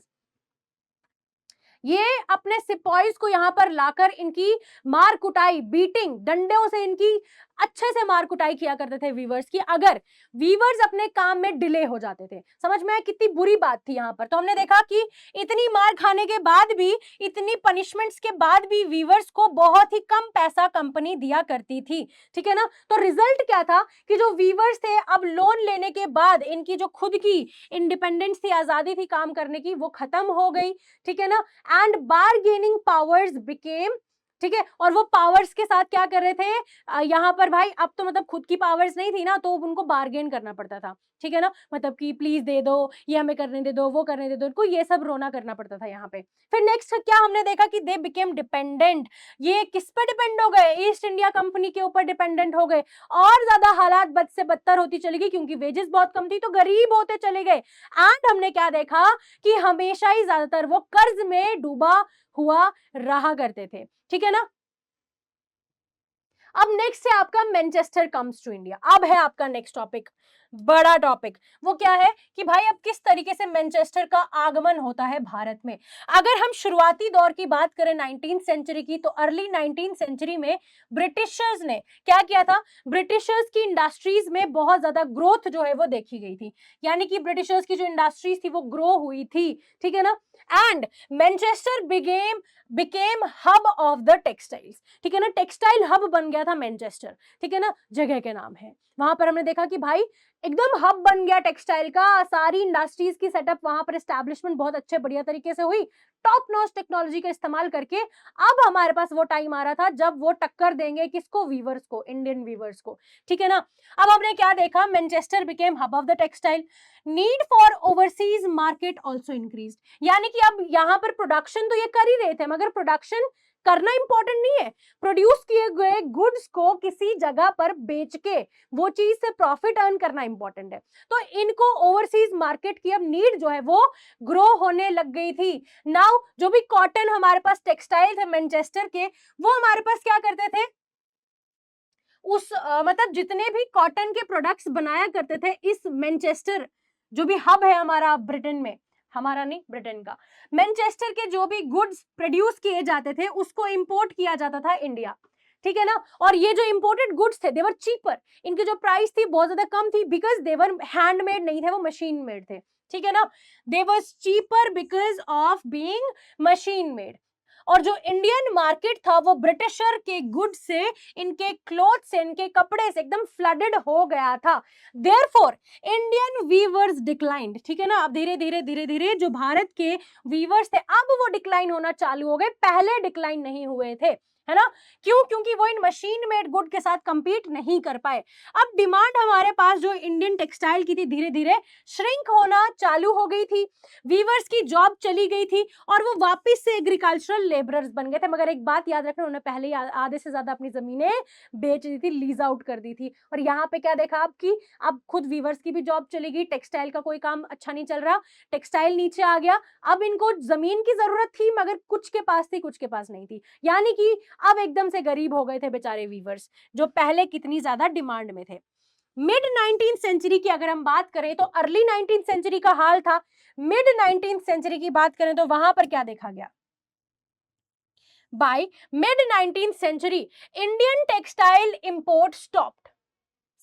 ये अपने सिपाहीज को यहाँ पर लाकर इनकी मार कुटाई, बीटिंग, डंडों से इनकी अच्छे से मार कुटाई किया करते थे वीवर्स की, अगर वीवर्स अपने काम में डिले हो जाते थे। समझ में आया कितनी बुरी बात थी यहाँ पर। तो हमने देखा कि इतनी मार खाने के बाद भी, इतनी पनिशमेंट्स के बाद भी वीवर्स को बहुत ही कम पैसा कंपनी दिया करती थी, ठीक है ना। तो रिजल्ट क्या था कि जो वीवर्स थे अब लोन लेने के बाद इनकी जो खुद की इंडिपेंडेंस थी, आजादी थी काम करने की, वो खत्म हो गई, ठीक है ना। एंड बारगेनिंग पावर्स बिकेम, ठीक है, और वो पावर्स के साथ क्या कर रहे थे, यहाँ पर भाई अब तो मतलब खुद की पावर्स नहीं थी ना, तो उनको बारगेन करना पड़ता था, ठीक है ना, मतलब कि प्लीज दे दो, ये हमें करने दे दो, वो करने दे दो, इनको ये सब रोना करना पड़ता था यहाँ पे। फिर नेक्स्ट क्या हमने देखा कि दे बिकेम डिपेंडेंट, ये किस पे डिपेंड हो गए, ईस्ट इंडिया कंपनी के ऊपर डिपेंडेंट हो गए, और ज्यादा हालात बद से बदतर होती चली गई, क्योंकि वेजेस बहुत कम थी तो गरीब होते चले गए। एंड हमने क्या देखा कि हमेशा ही ज्यादातर वो कर्ज में डूबा हुआ रहा करते थे, ठीक है ना। अब नेक्स्ट है आपका मैनचेस्टर कम्स टू इंडिया। अब है आपका नेक्स्ट टॉपिक, बड़ा टॉपिक। वो क्या है कि भाई अब किस तरीके से मैनचेस्टर का आगमन होता है भारत में। अगर हम शुरुआती दौर की बात करें 19th सेंचुरी की, तो अर्ली 19th सेंचुरी में ब्रिटिशर्स ने क्या किया था, ब्रिटिशर्स की इंडस्ट्रीज में बहुत ज्यादा ग्रोथ जो है वो देखी गई थी, यानी कि ब्रिटिशर्स की जो इंडस्ट्रीज थी वो ग्रो हुई थी, ठीक है ना। And Manchester became hub of the textiles, ठीक है ना, टेक्सटाइल हब बन गया था मैनचेस्टर, ठीक है ना, जगह के नाम है। वहां पर हमने देखा कि भाई एकदम हब बन गया टेक्सटाइल का, सारी इंडस्ट्रीज की सेटअप वहां पर, एस्टैब्लिशमेंट बहुत अच्छे बढ़िया तरीके से हुई, टॉप नॉच टेक्नोलॉजी का इस्तेमाल करके। अब हमारे पास वो टाइम आ रहा था जब वो टक्कर देंगे किसको, वीवर्स को, इंडियन वीवर्स को, ठीक है ना। अब हमने क्या देखा, Manchester became hub of the textile, need for overseas market also increase, यानी कि अब यहाँ पर प्रोडक्शन तो ये कर ही रहे थे, मगर प्रोडक्शन करना इंपॉर्टेंट नहीं है, प्रोड्यूस किए गए गुड्स को किसी जगह पर बेच के वो चीज से प्रॉफिट अर्न करना इंपॉर्टेंट है। तो इनको ओवरसीज मार्केट की अब नीड जो है वो ग्रो होने लग गई थी। नाउ जो भी कॉटन हमारे पास टेक्सटाइल थे मैनचेस्टर के, वो हमारे पास क्या करते थे, उस मतलब जितने भी कॉटन के प्रोडक्ट्स बनाया करते थे, इस मैनचेस्टर जो भी हब है हमारा ब्रिटेन में, हमारा नहीं ब्रिटेन का, मैनचेस्टर के जो भी गुड्स प्रोड्यूस किए जाते थे उसको इंपोर्ट किया जाता था इंडिया, ठीक है ना। और ये जो इंपोर्टेड गुड्स थे देवर चीपर, इनकी जो प्राइस थी बहुत ज्यादा कम थी, बिकॉज देवर हैंडमेड नहीं थे, वो मशीन मेड थे, ठीक है ना। They was cheaper because of being machine made. और जो इंडियन मार्केट था वो ब्रिटिशर के गुड से, इनके क्लोथ से, इनके कपड़े से एकदम फ्लडेड हो गया था। देयरफॉर इंडियन वीवर्स डिक्लाइंड, ठीक है ना। अब धीरे धीरे धीरे धीरे जो भारत के वीवर्स थे अब वो डिक्लाइन होना चालू हो गए, पहले डिक्लाइन नहीं हुए थे, है ना। क्यों, क्योंकि वो इन मशीन मेड गुड के साथ कंपीट नहीं कर पाए। अब डिमांड हमारे पास जो इंडियन टेक्सटाइल की थी धीरे धीरे श्रिंक होना चालू हो गई थी, वीवर्स की जॉब चली गई थी और वो वापस से एग्रीकल्चरल लेबरर्स बन गए थे। मगर एक बात याद रखना, उन्होंने पहले ही आधे से ज्यादा अपनी जमीनें बेच दी थी, लीज आउट कर दी थी। और यहाँ पे क्या देखा आपकी, अब खुद वीवर्स की भी जॉब चली गई, टेक्सटाइल का कोई काम अच्छा नहीं चल रहा, टेक्सटाइल नीचे आ गया। अब इनको जमीन की जरूरत थी मगर कुछ के पास थी, कुछ के पास नहीं थी, यानी कि अब एकदम से गरीब हो गए थे बेचारे वीवर्स, जो पहले कितनी ज्यादा डिमांड में थे। मिड 19th सेंचुरी की अगर हम बात करें तो अर्ली 19th सेंचुरी का हाल था, मिड 19th सेंचुरी की बात करें तो वहां पर क्या देखा गया, by mid 19th century Indian textile import stopped.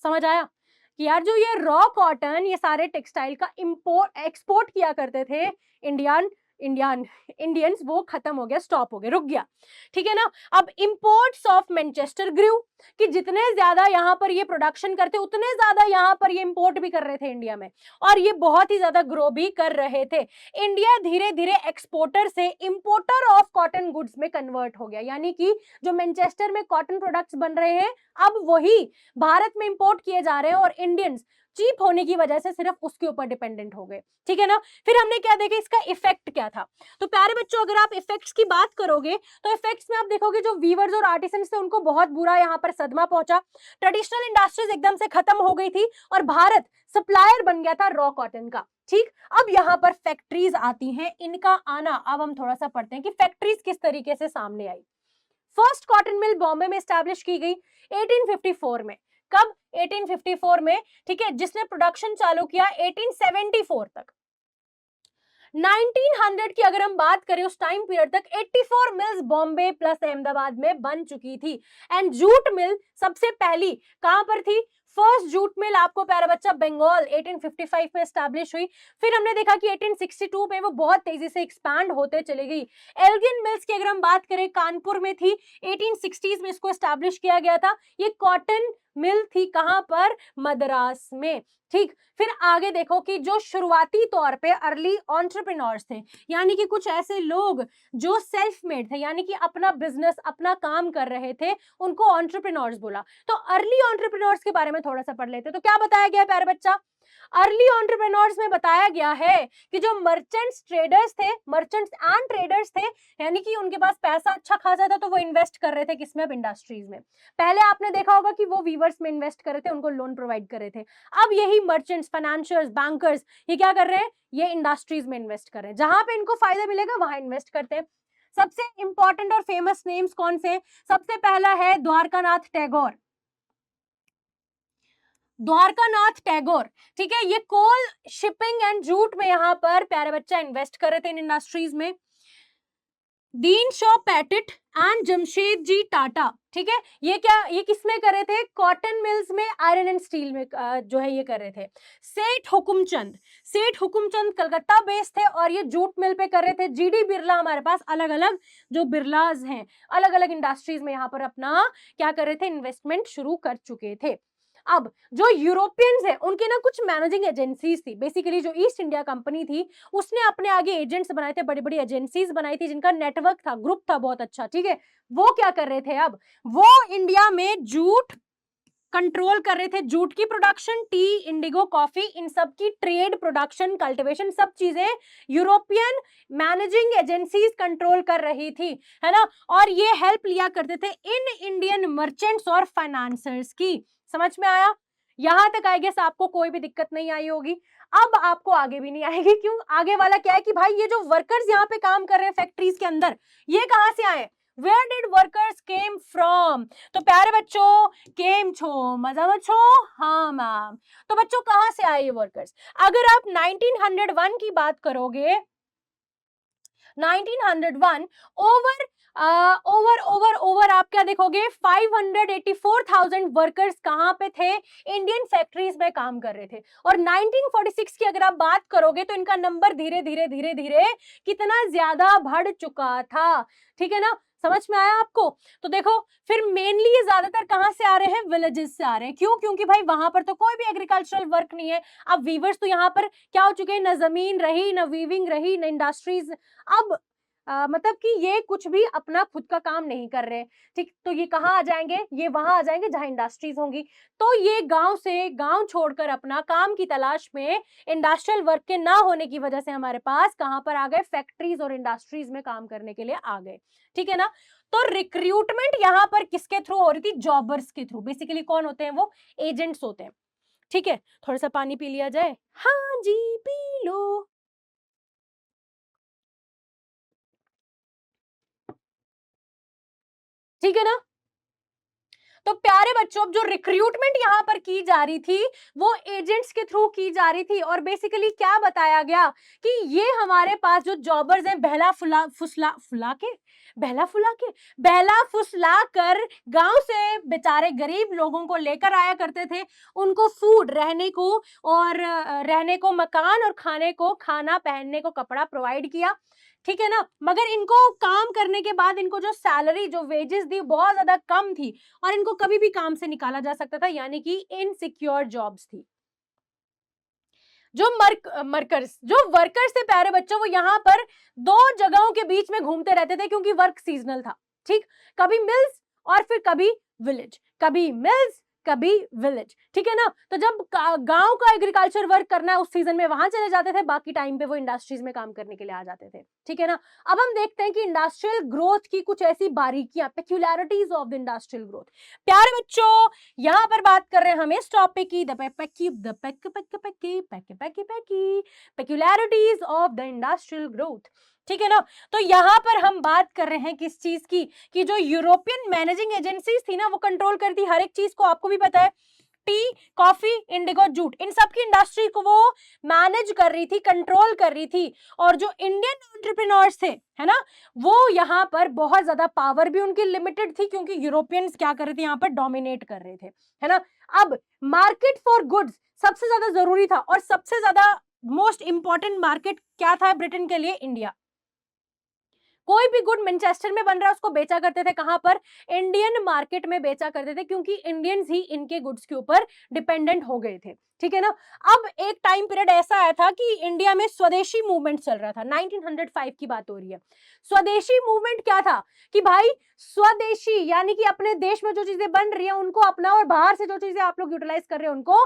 समझ आया कि यार जो ये रॉ कॉटन, ये सारे टेक्सटाइल का इंपोर्ट एक्सपोर्ट किया करते थे इंडियन इंडियन इंडियंस, वो खत्म हो गया, स्टॉप हो गया, रुक गया, ठीक है ना। अब इंपोर्ट्स ऑफ मैनचेस्टर ग्रू, कि जितने ज्यादा यहाँ पर ये प्रोडक्शन करते उतने ज्यादा यहाँ पर ये इंपोर्ट भी कर रहे थे इंडिया में, और ये बहुत ही ज्यादा ग्रो भी कर रहे थे। इंडिया धीरे धीरे एक्सपोर्टर से इंपोर्टर ऑफ कॉटन गुड्स में कन्वर्ट हो गया, यानी कि जो मैनचेस्टर में कॉटन प्रोडक्ट्स बन रहे हैं अब वही भारत में इंपोर्ट किए जा रहे हैं, और इंडियंस चीप होने की वजह से सिर्फ उसके ऊपर डिपेंडेंट हो गए, ठीक है ना। फिर हमने क्या देखा, इसका इफेक्ट क्या था। तो प्यारे बच्चों अगर आप इफेक्ट्स की बात करोगे तो इफेक्ट्स में आप देखोगे जो वीवर्स और आर्टिसंस थे उनको बहुत बुरा यहाँ पर सदमा पहुंचा, ट्रेडिशनल इंडस्ट्रीज एकदम से खत्म हो गई थी और भारत सप्लायर बन गया था रॉ कॉटन का, ठीक। अब यहाँ पर फैक्ट्रीज आती हैं, इनका आना अब हम थोड़ा सा पढ़ते हैं कि फैक्ट्रीज किस तरीके से सामने आई। फर्स्ट कॉटन मिल बॉम्बे में स्टैब्लिश की गई 1854 में। कब, 1854 में, ठीक है। जिसने प्रोडक्शन चालू किया 1874 तक। 1900 की अगर हम बात करें उस टाइम पीरियड तक 84 मिल्स बॉम्बे प्लस अहमदाबाद में बन चुकी थी। एंड जूट मिल सबसे पहली कहां पर थी, फर्स्ट जूट मिल आपको प्यारा बच्चा बंगाल 1855 में एस्टैब्लिश हुई। फिर हमने देखा कि 1862 में वो बहुत तेजी से एक्सपैंड होते चली गई। एल्गिन मिल्स की अगर हम बात करें कानपुर में थी, 1860s में इसको एस्टैब्लिश किया गया था। ये कॉटन मिल थी कहां पर, मद्रास में, ठीक। फिर आगे देखो कि जो शुरुआती तौर पे अर्ली एंटरप्रेन्योर्स थे, यानी कि कुछ ऐसे लोग जो सेल्फ मेड थे, यानी कि अपना बिजनेस अपना काम कर रहे थे, उनको एंटरप्रेन्योर्स बोला। तो अर्ली एंटरप्रेन्योर्स के बारे में थोड़ा सा पढ़ लेते। तो क्या बताया गया प्यारे बच्चा, अर्ली एंटरप्रेन्योर्स में बताया गया है कि जो मर्चेंट्स ट्रेडर्स थे, मर्चेंट्स एंड ट्रेडर्स थे, यानी कि उनके पास पैसा अच्छा खासा था तो वो इन्वेस्ट कर रहे थे किसमें, अब इंडस्ट्रीज में। पहले आपने देखा होगा कि वो वीवर्स में इन्वेस्ट कर रहे थे, उनको लोन प्रोवाइड कर रहे थे। अब यही मर्चेंट्स, फाइनेंशियर्स, बैंकर्स, ये क्या कर रहे हैं, ये इंडस्ट्रीज में इन्वेस्ट कर रहे हैं, जहां पे इनको फायदा मिलेगा वहां इन्वेस्ट करते हैं। सबसे इंपॉर्टेंट और फेमस नेम्स कौन से? सबसे पहला है द्वारकानाथ टैगोर, द्वारकानाथ टैगोर, ठीक है। ये कोल शिपिंग एंड जूट में यहाँ पर प्यारे बच्चा इन्वेस्ट कर रहे थे इन इंडस्ट्रीज में। दीन शॉ पैटेट एंड जमशेद जी टाटा, ठीक है। ये क्या, ये किसमें कर रहे थे? कॉटन मिल्स में, आयरन एंड स्टील में जो है ये कर रहे थे। सेठ हुकुमचंद, सेठ हुकुमचंद कलकत्ता बेस्ड थे और ये जूट मिल पे कर रहे थे। जीडी बिरला, हमारे पास अलग अलग जो बिरलाज हैं अलग अलग इंडस्ट्रीज में यहाँ पर अपना क्या कर रहे थे? इन्वेस्टमेंट शुरू कर चुके थे। अब जो यूरोपियंस है उनके ना कुछ मैनेजिंग एजेंसीज थी, बेसिकली जो ईस्ट इंडिया कंपनी थी उसने अपने आगे एजेंट्स बनाए थे, बड़ी बड़ी एजेंसीज बनाई थी जिनका नेटवर्क था, ग्रुप था बहुत अच्छा, ठीक है। वो क्या कर रहे थे? अब वो इंडिया में जूट कंट्रोल कर रहे थे, जूट की प्रोडक्शन, टी, इंडिगो, कॉफी, इन सब की ट्रेड, प्रोडक्शन, कल्टीवेशन, सब चीजें यूरोपियन मैनेजिंग एजेंसीज कंट्रोल कर रही थी, है ना। और ये हेल्प लिया करते थे इन इंडियन मर्चेंट्स और फाइनेंसर्स की। समझ में आया? यहां तक आई गेस आपको कोई भी दिक्कत नहीं आई होगी। अब आपको आगे भी नहीं आएगी। क्यों? आगे वाला क्या है कि भाई ये जो वर्कर्स यहाँ पे काम कर रहे हैं फैक्ट्रीज के अंदर, ये कहां से आए? Where did workers came from? तो प्यारे बच्चों, केम छो, मजा मत छो, हाँ मैम। तो बच्चों कहां से आए ये वर्कर्स? अगर आप 1901 की बात करोगे, 1901 ओवर ओवर आप क्या देखोगे? 584,000 वर्कर्स कहां पे थे? इंडियन फैक्ट्रीज में काम कर रहे थे। और 1946 की अगर आप बात करोगे तो इनका नंबर धीरे धीरे धीरे धीरे कितना ज्यादा बढ़ चुका था, ठीक है ना। समझ में आया आपको? तो देखो फिर मेनली ये ज्यादातर कहां से आ रहे हैं? विलेजेस से आ रहे हैं। क्यों? क्योंकि भाई वहां पर तो कोई भी एग्रीकल्चरल वर्क नहीं है। अब वीवर्स तो यहाँ पर क्या हो चुके हैं? न जमीन रही, न वीविंग रही, न इंडस्ट्रीज। अब मतलब कि ये कुछ भी अपना खुद का काम नहीं कर रहे, ठीक। तो ये कहाँ आ जाएंगे? ये वहां आ जाएंगे जहां इंडस्ट्रीज होंगी। तो ये गांव से, गांव छोड़कर अपना काम की तलाश में, इंडस्ट्रियल वर्क के ना होने की वजह से हमारे पास कहां पर आ गए? फैक्ट्रीज और इंडस्ट्रीज में काम करने के लिए आ गए, ठीक है ना। तो रिक्रूटमेंट यहाँ पर किसके थ्रू हो रही थी? जॉबर्स के थ्रू। बेसिकली कौन होते हैं वो? एजेंट्स होते हैं, ठीक है। थोड़ा सा पानी पी लिया जाए? हाँ जी, पी लो। ठीक है ना। तो प्यारे बच्चों, अब जो रिक्रूटमेंट यहाँ पर की जा रही थी वो एजेंट्स के थ्रू की जा रही थी। और बेसिकली क्या बताया गया कि ये हमारे पास जो जॉबर्स हैं, बहला फुला फुसला फुला के बहला फुसला कर गांव से बेचारे गरीब लोगों को लेकर आया करते थे, उनको फूड, रहने को, और रहने को मकान, और खाने को खाना, पहनने को कपड़ा प्रोवाइड किया, ठीक है ना। मगर इनको काम करने के बाद इनको जो सैलरी, जो वेजेस दी, बहुत ज्यादा कम थी और इनको कभी भी काम से निकाला जा सकता था, यानी कि इनसिक्योर जॉब्स थी। जो मर्कर्स, जो वर्कर्स थे प्यारे बच्चों, वो यहाँ पर दो जगहों के बीच में घूमते रहते थे क्योंकि वर्क सीजनल था, ठीक। कभी मिल्स और फिर कभी विलेज, कभी मिल्स कभी विलेज, ठीक है ना। तो जब गांव का एग्रीकल्चर वर्क करना है उस सीजन में वहां चले जाते थे, बाकी टाइम पे वो इंडस्ट्रीज में काम करने के लिए आ जाते थे, ठीक है ना। अब हम देखते हैं कि इंडस्ट्रियल ग्रोथ की कुछ ऐसी बारीकियां, पेक्यूलैरिटीज ऑफ द इंडस्ट्रियल ग्रोथ। प्यारे बच्चों, यहां पर बात कर रहे हैं हम इस टॉपिक की, पेक्यूलैरिटीज ऑफ द इंडस्ट्रियल ग्रोथ, ठीक है ना। तो यहां पर हम बात कर रहे हैं किस चीज की? कि जो यूरोपियन मैनेजिंग एजेंसीज थी ना, वो कंट्रोल करती हर एक चीज को। आपको भी पता है, टी, कॉफी, इंडिगो, जूट, इन सब की इंडस्ट्री को वो मैनेज कर रही थी, कंट्रोल कर रही थी। और जो इंडियन एंटरप्रेन्योर्स थे, है ना, वो यहाँ पर बहुत ज्यादा पावर भी उनकी लिमिटेड थी क्योंकि यूरोपियंस क्या कर रहे थे? यहाँ पर डोमिनेट कर रहे थे, है ना। अब मार्केट फॉर गुड्स सबसे ज्यादा जरूरी था और सबसे ज्यादा मोस्ट इंपॉर्टेंट मार्केट क्या था ब्रिटेन के लिए? इंडिया। कोई भी गुड मैनचेस्टर में बन रहा है उसको बेचा करते थे कहां पर? इंडियन मार्केट में बेचा करते थे, क्योंकि इंडियंस ही इनके गुड्स के ऊपर डिपेंडेंट हो गए थे, ठीक है ना। अब एक टाइम पीरियड ऐसा आया था कि इंडिया में स्वदेशी मूवमेंट चल रहा था। 1905 की बात हो रही है। स्वदेशी मूवमेंट क्या था? कि भाई स्वदेशी यानी कि अपने देश में जो चीजें बन रही है उनको अपनाओ और बाहर से जो चीजें आप लोग यूटिलाइज कर रहे हो उनको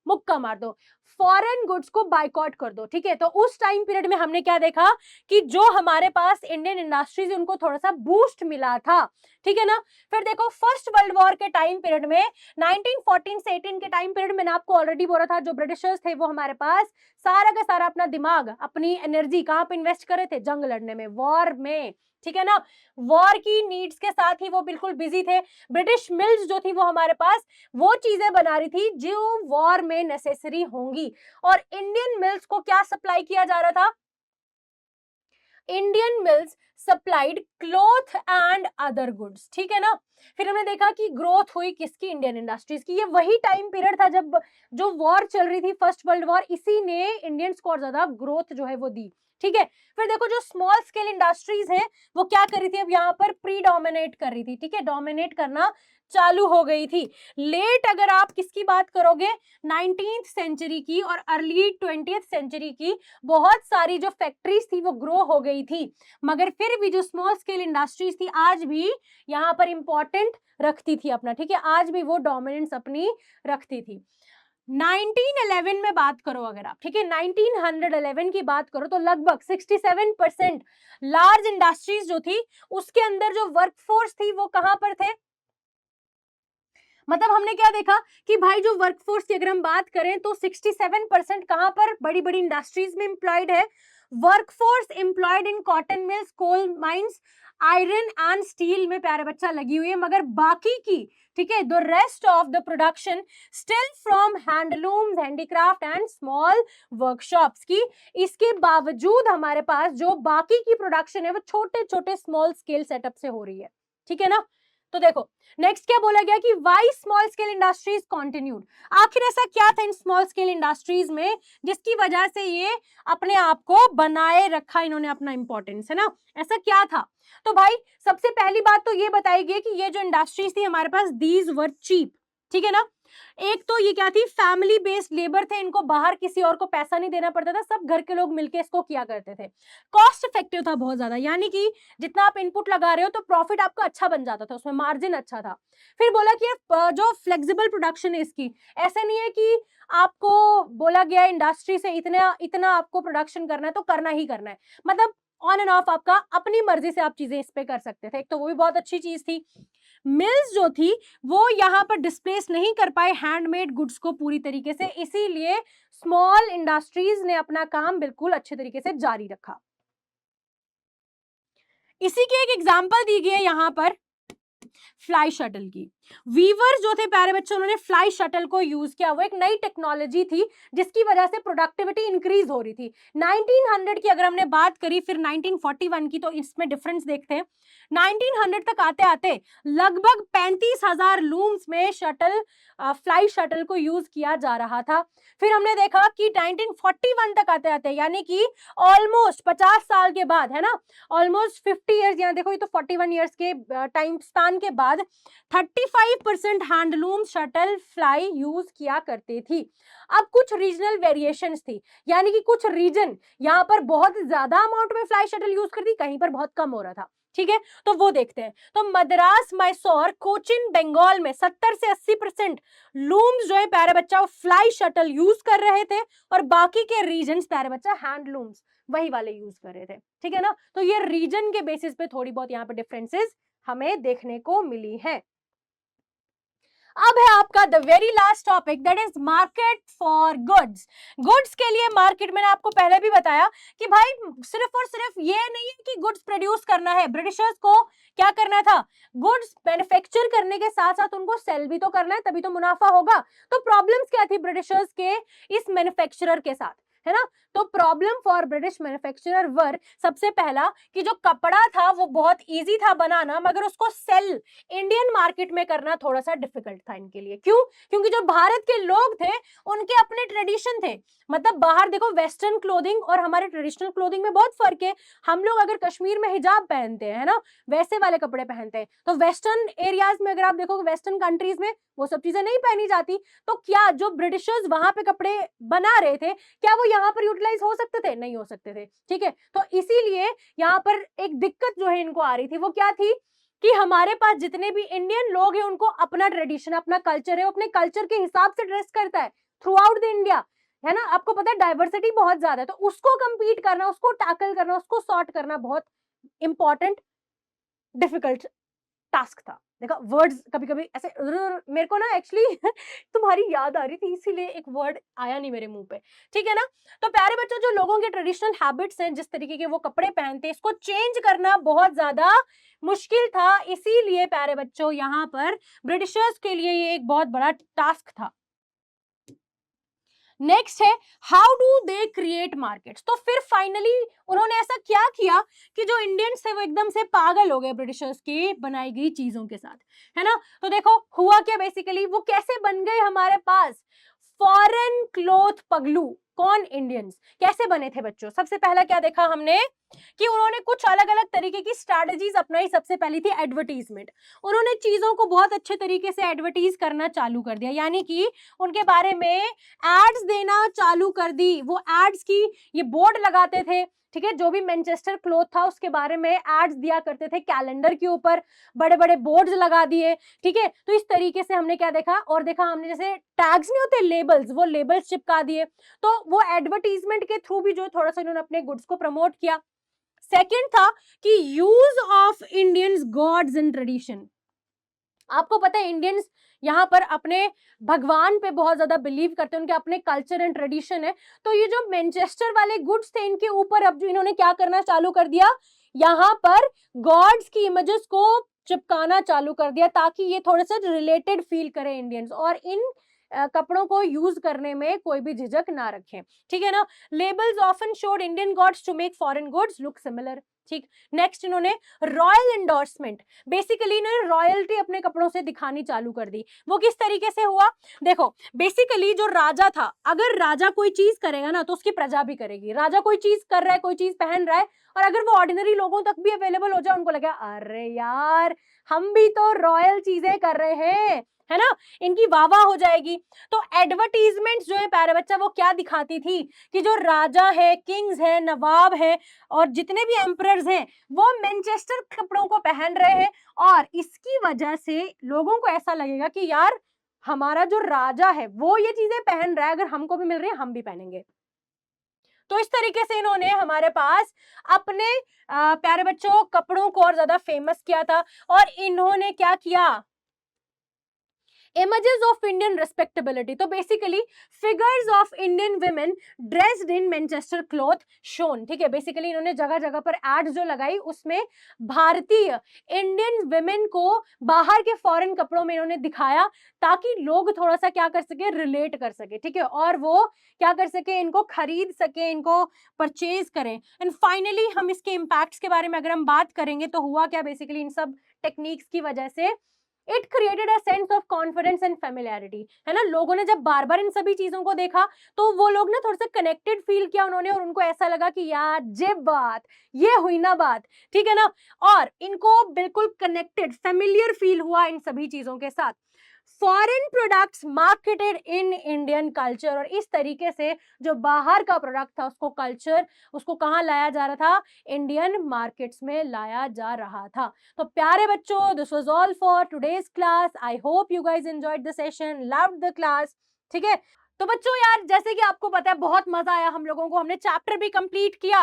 मुक्का मार दो, फॉरेन गुड्स को बाइकआउट कर दो, ठीक है। तो उस टाइम पीरियड में हमने क्या देखा कि जो हमारे पास इंडियन इंडस्ट्रीज उनको थोड़ा सा बूस्ट मिला था, ठीक है ना। फिर देखो फर्स्ट वर्ल्ड वॉर के टाइम पीरियड में 1914 से 18 के टाइम पीरियड, मैंने आपको ऑलरेडी बोला था, जो ब्रिटिशर्स थे वो हमारे पास सारा का सारा अपना दिमाग, अपनी एनर्जी कहां पे इन्वेस्ट कर रहे थे? जंग लड़ने में, वॉर में, ठीक है ना। वॉर की नीड्स के साथ ही वो बिल्कुल बिजी थे। ब्रिटिश मिल्स जो थी वो हमारे पास वो चीजें बना रही थी जो वॉर में नेसेसरी होंगी, और इंडियन मिल्स को क्या सप्लाई किया जा रहा था? Indian mills supplied cloth and other goods, ठीक है ना। फिर हमने देखा कि ग्रोथ हुई किसकी? इंडियन इंडस्ट्रीज की। ये वही टाइम पीरियड था जब जो वॉर चल रही थी, फर्स्ट वर्ल्ड वॉर, इसी ने इंडियंस को और ज्यादा ग्रोथ जो है वो दी, ठीक है। फिर देखो जो स्मॉल स्केल इंडस्ट्रीज है वो क्या कर रही थी? अब यहाँ पर प्रीडोमिनेट कर रही थी, ठीक है, डोमिनेट करना चालू हो गई थी। लेट अगर आप किसकी बात करोगे, 19th सेंचुरी की और अर्ली 20th सेंचुरी की, बहुत सारी जो फैक्ट्रीज थी वो ग्रो हो गई थी, मगर फिर भी जो स्मॉल स्केल इंडस्ट्रीज थी आज भी यहाँ पर इंपॉर्टेंट रखती थी अपना, ठीक है, आज भी वो डोमिनेंस अपनी रखती थी। 1911 में बात करो अगर आप, ठीक है, 1911 की बात करो तो लगभग 67% लार्ज इंडस्ट्रीज जो थी उसके अंदर जो वर्कफोर्स थी वो कहां पर थे? मतलब हमने क्या देखा कि भाई जो वर्कफोर्स की अगर हम बात करें तो 67% कहां पर? बड़ी बड़ी इंडस्ट्रीज में एम्प्लॉयड है। Workforce employed in cotton mills, coal mines, iron and steel में प्यारे बच्चा लगी हुई है, मगर बाकी की, ठीक है, the rest of the production still from handlooms, handicraft and small workshops की। इसके बावजूद हमारे पास जो बाकी की प्रोडक्शन है वो छोटे छोटे स्मॉल स्केल सेटअप से हो रही है, ठीक है ना। तो देखो नेक्स्ट क्या बोला गया कि why small scale industries continued. आखिर ऐसा क्या था इन स्मॉल स्केल इंडस्ट्रीज में जिसकी वजह से ये अपने आप को बनाए रखा, इन्होंने अपना इंपॉर्टेंस, है ना, ऐसा क्या था? तो भाई सबसे पहली बात तो ये बताई गई कि ये जो इंडस्ट्रीज थी हमारे पास, दीज वर चीप, ठीक है ना। एक तो ये क्या थी? फैमिली बेस्ड लेबर थे, इनको बाहर किसी और को पैसा नहीं देना पड़ता था, सब घर के लोग मिलके इसको किया करते थे। कॉस्ट इफेक्टिव था बहुत ज्यादा, यानी कि जितना आप इनपुट लगा रहे हो तो प्रॉफिट आपका अच्छा बन जाता था, उसमें मार्जिन अच्छा था। फिर बोला कि जो फ्लेक्सिबल प्रोडक्शन है इसकी, ऐसा नहीं है कि आपको बोला गया इंडस्ट्री से इतना इतना आपको प्रोडक्शन करना है तो करना ही करना है, मतलब ऑन एंड ऑफ आपका अपनी मर्जी से आप चीजें इस पे कर सकते थे, एक तो वो भी बहुत अच्छी चीज थी। मिल्स जो थी वो यहाँ पर डिस्प्लेस नहीं कर पाए हैंडमेड गुड्स को पूरी तरीके से, इसीलिए स्मॉल इंडस्ट्रीज ने अपना काम बिल्कुल अच्छे तरीके से जारी रखा। इसी की एक एग्जांपल दी गई है यहाँ पर फ्लाई शटल की। वीवर जो थे प्यारे बच्चों, उन्होंने फ्लाई शटल को यूज किया। वो एक नई टेक्नोलॉजी थी जिसकी वजह से प्रोडक्टिविटी इंक्रीज हो रही थी। 1900 की अगर हमने बात करी, फिर 1941 की, तो इसमें डिफरेंस देखते हैं। 1900 तक आते आते लगभग 35,000 लूम्स में शटल, फ्लाई शटल को यूज किया जा रहा था। फिर हमने देखा कि 1941 तक आते आते, यानी कि ऑलमोस्ट 50 साल के बाद, है ना, ऑलमोस्ट 50 ईयर्स, यहाँ देखो ये तो 41 ईयर्स के टाइम स्पान के बाद 35% हैंडलूम शटल फ्लाई यूज किया करते थी। अब कुछ रीजनल वेरिएशंस थी, यानी कि कुछ रीजन यहाँ पर बहुत ज्यादा अमाउंट में फ्लाई शटल यूज करती, कहीं पर बहुत कम हो रहा था, ठीक है, तो वो देखते हैं। तो मद्रास, मैसूर, कोचिन, बंगाल में 70 से 80% लूम्स जो है प्यारे बच्चा फ्लाई शटल यूज कर रहे थे, और बाकी के रीजन प्यारे बच्चा हैंडलूम्स वही वाले यूज कर रहे थे, ठीक है ना। तो ये रीजन के बेसिस पे थोड़ी बहुत यहाँ पे डिफरेंसेस हमें देखने को मिली है। अब है आपका the very last topic, that is market for goods. Goods के लिए मार्केट, मैंने आपको पहले भी बताया कि भाई सिर्फ और सिर्फ ये नहीं है कि गुड्स प्रोड्यूस करना है, ब्रिटिशर्स को क्या करना था? गुड्स मैन्युफैक्चर करने के साथ साथ उनको सेल भी तो करना है, तभी तो मुनाफा होगा। तो प्रॉब्लम्स क्या थी ब्रिटिशर्स के इस मैन्युफैक्चरर के साथ, है ना? तो प्रॉब्लम फॉर ब्रिटिश मैन्युफैक्चरर वर, सबसे पहला कि जो कपड़ा था वो बहुत इजी था बनाना, मगर उसको सेल इंडियन मार्केट में करना थोड़ा सा डिफिकल्ट था इनके लिए। क्यों? क्योंकि जो भारत के लोग थे उनके अपने ट्रेडिशन थे। मतलब बाहर देखो, वेस्टर्न क्लोथिंग और हमारे ट्रेडिशनल क्लोथिंग में बहुत फर्क है। हम लोग अगर कश्मीर में हिजाब पहनते हैं, है ना, वैसे वाले कपड़े पहनते हैं, तो वेस्टर्न एरियाज में अगर आप देखोगे, वेस्टर्न कंट्रीज में वो सब चीजें नहीं पहनी जाती। तो क्या जो ब्रिटिशर्स वहां पे कपड़े बना रहे थे, क्या वो यहाँ पर यूटिलाइज हो सकते थे? नहीं हो सकते थे, ठीक है। तो इसीलिए यहाँ पर एक दिक्कत जो है इनको आ रही थी, वो क्या थी कि हमारे पास जितने भी इंडियन लोग हैं उनको अपना ट्रेडिशन, अपना कल्चर है, वो अपने कल्चर के हिसाब से ड्रेस करता है थ्रू आउट द इंडिया, है ना। आपको पता है डाइवर्सिटी बहुत ज्यादा है, तो उसको कंपीट करना, उसको टैकल करना, उसको सॉर्ट करना बहुत इंपॉर्टेंट, डिफिकल्ट टास्क था। देखा वर्ड्स कभी कभी ऐसे मेरे को ना एक्चुअली तुम्हारी याद आ रही थी इसीलिए एक वर्ड आया नहीं मेरे मुंह पे, ठीक है ना। तो प्यारे बच्चों, जो लोगों के ट्रेडिशनल हैबिट्स हैं, जिस तरीके के वो कपड़े पहनते हैं, इसको चेंज करना बहुत ज्यादा मुश्किल था। इसीलिए प्यारे बच्चों, यहाँ पर ब्रिटिशर्स के लिए ये एक बहुत बड़ा टास्क था। नेक्स्ट है how do they create markets. तो फिर फाइनली उन्होंने ऐसा क्या किया कि जो इंडियंस थे वो एकदम से पागल हो गए ब्रिटिशर्स की बनाई गई चीजों के साथ, है ना। तो देखो हुआ क्या, बेसिकली वो कैसे बन गए हमारे पास फॉरेन क्लोथ पगलू। कौन? इंडियंस। कैसे बने थे बच्चों? सबसे पहला क्या देखा हमने कि उन्होंने कुछ अलग अलग तरीके की स्ट्रैटेजीज अपनाई। सबसे पहली थी एडवर्टीजमेंट। उन्होंने चीजों को बहुत अच्छे तरीके से एडवर्टीज करना चालू कर दिया, यानी कि उनके बारे में एड्स देना चालू कर दी। वो एड्स की ये बोर्ड लगाते थे, ठीक है, जो भी मैनचेस्टर क्लॉथ था उसके बारे में एड्स दिया करते थे, कैलेंडर के ऊपर बड़े बड़े बोर्ड्स लगा दिए, ठीक है। तो इस तरीके से हमने क्या देखा, और देखा हमने जैसे टैग्स नहीं होते लेबल्स, वो लेबल्स चिपका दिए। तो वो एडवर्टीजमेंट के थ्रू भी जो थोड़ा सा इन्होंने अपने गुड्स को प्रमोट किया। सेकंड था कि use of Indians gods and tradition. आपको पता है इंडियंस यहाँ पर अपने भगवान पे बहुत ज्यादा बिलीव करते हैं, उनके अपने कल्चर एंड ट्रेडिशन है। तो ये जो मैनचेस्टर वाले गुड्स थे, इनके ऊपर अब जो इन्होंने क्या करना चालू कर दिया, यहाँ पर गॉड्स की इमेजेस को चिपकाना चालू कर दिया, ताकि ये थोड़े से रिलेटेड फील करें इंडियंस, और इन कपड़ों को यूज करने में कोई भी झिझक ना रखें, ठीक है ना। Labels often showed Indian gods to make foreign goods look similar, ठीक। नेक्स्ट इन्होंने रॉयल एंडोर्समेंट, बेसिकली इन्होंने रॉयल्टी अपने कपड़ों से दिखानी चालू कर दी। वो किस तरीके से हुआ, देखो बेसिकली जो राजा था, अगर राजा कोई चीज करेगा ना तो उसकी प्रजा भी करेगी। राजा कोई चीज कर रहा है, कोई चीज पहन रहा है, और अगर वो ऑर्डिनरी लोगों तक भी अवेलेबल हो जाए, उनको लगे अरे यार हम भी तो रॉयल चीजें कर रहे हैं, है ना, इनकी वाह वाह हो जाएगी। तो एडवर्टीजमेंट जो है प्यारे बच्चा, वो क्या दिखाती थी कि जो राजा है, किंग्स है, नवाब है, और जितने भी एम्परर्स हैं, वो मैनचेस्टर कपड़ों को पहन रहे हैं, और इसकी वजह से लोगों को ऐसा लगेगा कि यार हमारा जो राजा है वो ये चीजें पहन रहा है, अगर हमको भी मिल रही है हम भी पहनेंगे। तो इस तरीके से इन्होंने हमारे पास अपने प्यारे बच्चों कपड़ों को और ज्यादा फेमस किया था। और इन्होंने क्या किया, images of Indian respectability, तो basically figures of Indian women dressed in Manchester cloth shown, ठीक है। बेसिकली इन्होंने जगह जगह पर एड्स जो लगाई, उसमें भारतीय इंडियन women को बाहर के फॉरेन कपड़ों में इन्होंने दिखाया, ताकि लोग थोड़ा सा क्या कर सके, रिलेट कर सके, ठीक है, और वो क्या कर सके, इनको खरीद सके, इनको परचेज करें। एंड फाइनली हम इसके इम्पैक्ट्स के बारे में अगर हम बात करेंगे, तो हुआ क्या, बेसिकली इन सब टेक्निक्स की वजह से it created a sense of confidence and familiarity, है ना। लोगों ने जब बार बार इन सभी चीजों को देखा, तो वो लोग ना थोड़ा सा कनेक्टेड फील किया उन्होंने, और उनको ऐसा लगा कि यार जे बात ये हुई ना बात, ठीक है ना, और इनको बिल्कुल कनेक्टेड फेमिलियर फील हुआ इन सभी चीजों के साथ। Foreign products marketed in Indian culture, और इस तरीके से जो बाहर का प्रोडक्ट था उसको कल्चर, उसको कहाँ लाया जा रहा था, इंडियन मार्केट्स में लाया जा रहा था। तो प्यारे बच्चों, this was all for today's class. I hope you guys enjoyed the session, loved the class, ठीक है। तो बच्चों यार, जैसे कि आपको पता है बहुत मजा आया हम लोगों को, हमने चैप्टर भी कंप्लीट किया।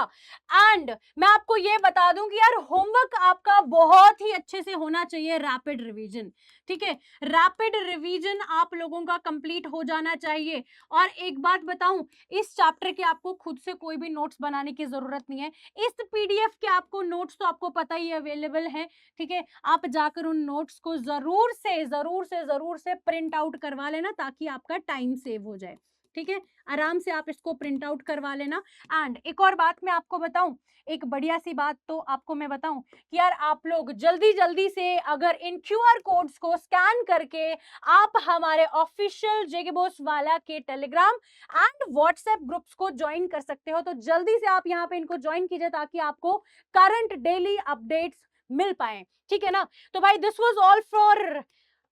एंड मैं आपको ये बता दूं कि यार होमवर्क आपका बहुत ही अच्छे से होना चाहिए, रैपिड रिवीजन, ठीक है। रैपिड रिवीजन आप लोगों का कंप्लीट हो जाना चाहिए। और एक बात बताऊं, इस चैप्टर के आपको खुद से कोई भी नोट्स बनाने की जरूरत नहीं है। इस पीडीएफ के आपको नोट्स तो आपको पता ही अवेलेबल है, ठीक है। आप जाकर उन नोट्स को जरूर से प्रिंट आउट करवा लेना, ताकि आपका टाइम सेव हो जाए, ठीक है। आराम से आप इसको प्रिंट आउट करवा लेना। एंड एक और बात मैं आपको बताऊं, एक बढ़िया सी बात तो आपको मैं बताऊं कि यार आप लोग जल्दी जल्दी से अगर इन क्यूआर कोड्स को स्कैन करके आप हमारे ऑफिशियल जेके बॉस वाला के टेलीग्राम एंड व्हाट्सएप ग्रुप्स को ज्वाइन कर सकते हो। तो जल्दी से आप यहाँ पे इनको ज्वाइन कीजिए, ताकि आपको करंट डेली अपडेट्स मिल पाए, ठीक है ना। तो भाई this was all for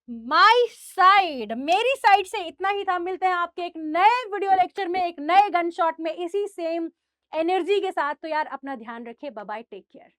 my side, मेरी साइड से इतना ही था। मिलते हैं आपके एक नए वीडियो लेक्चर में, एक नए गन शॉट में, इसी सेम एनर्जी के साथ। तो यार अपना ध्यान रखिए, बाय बाय, टेक केयर।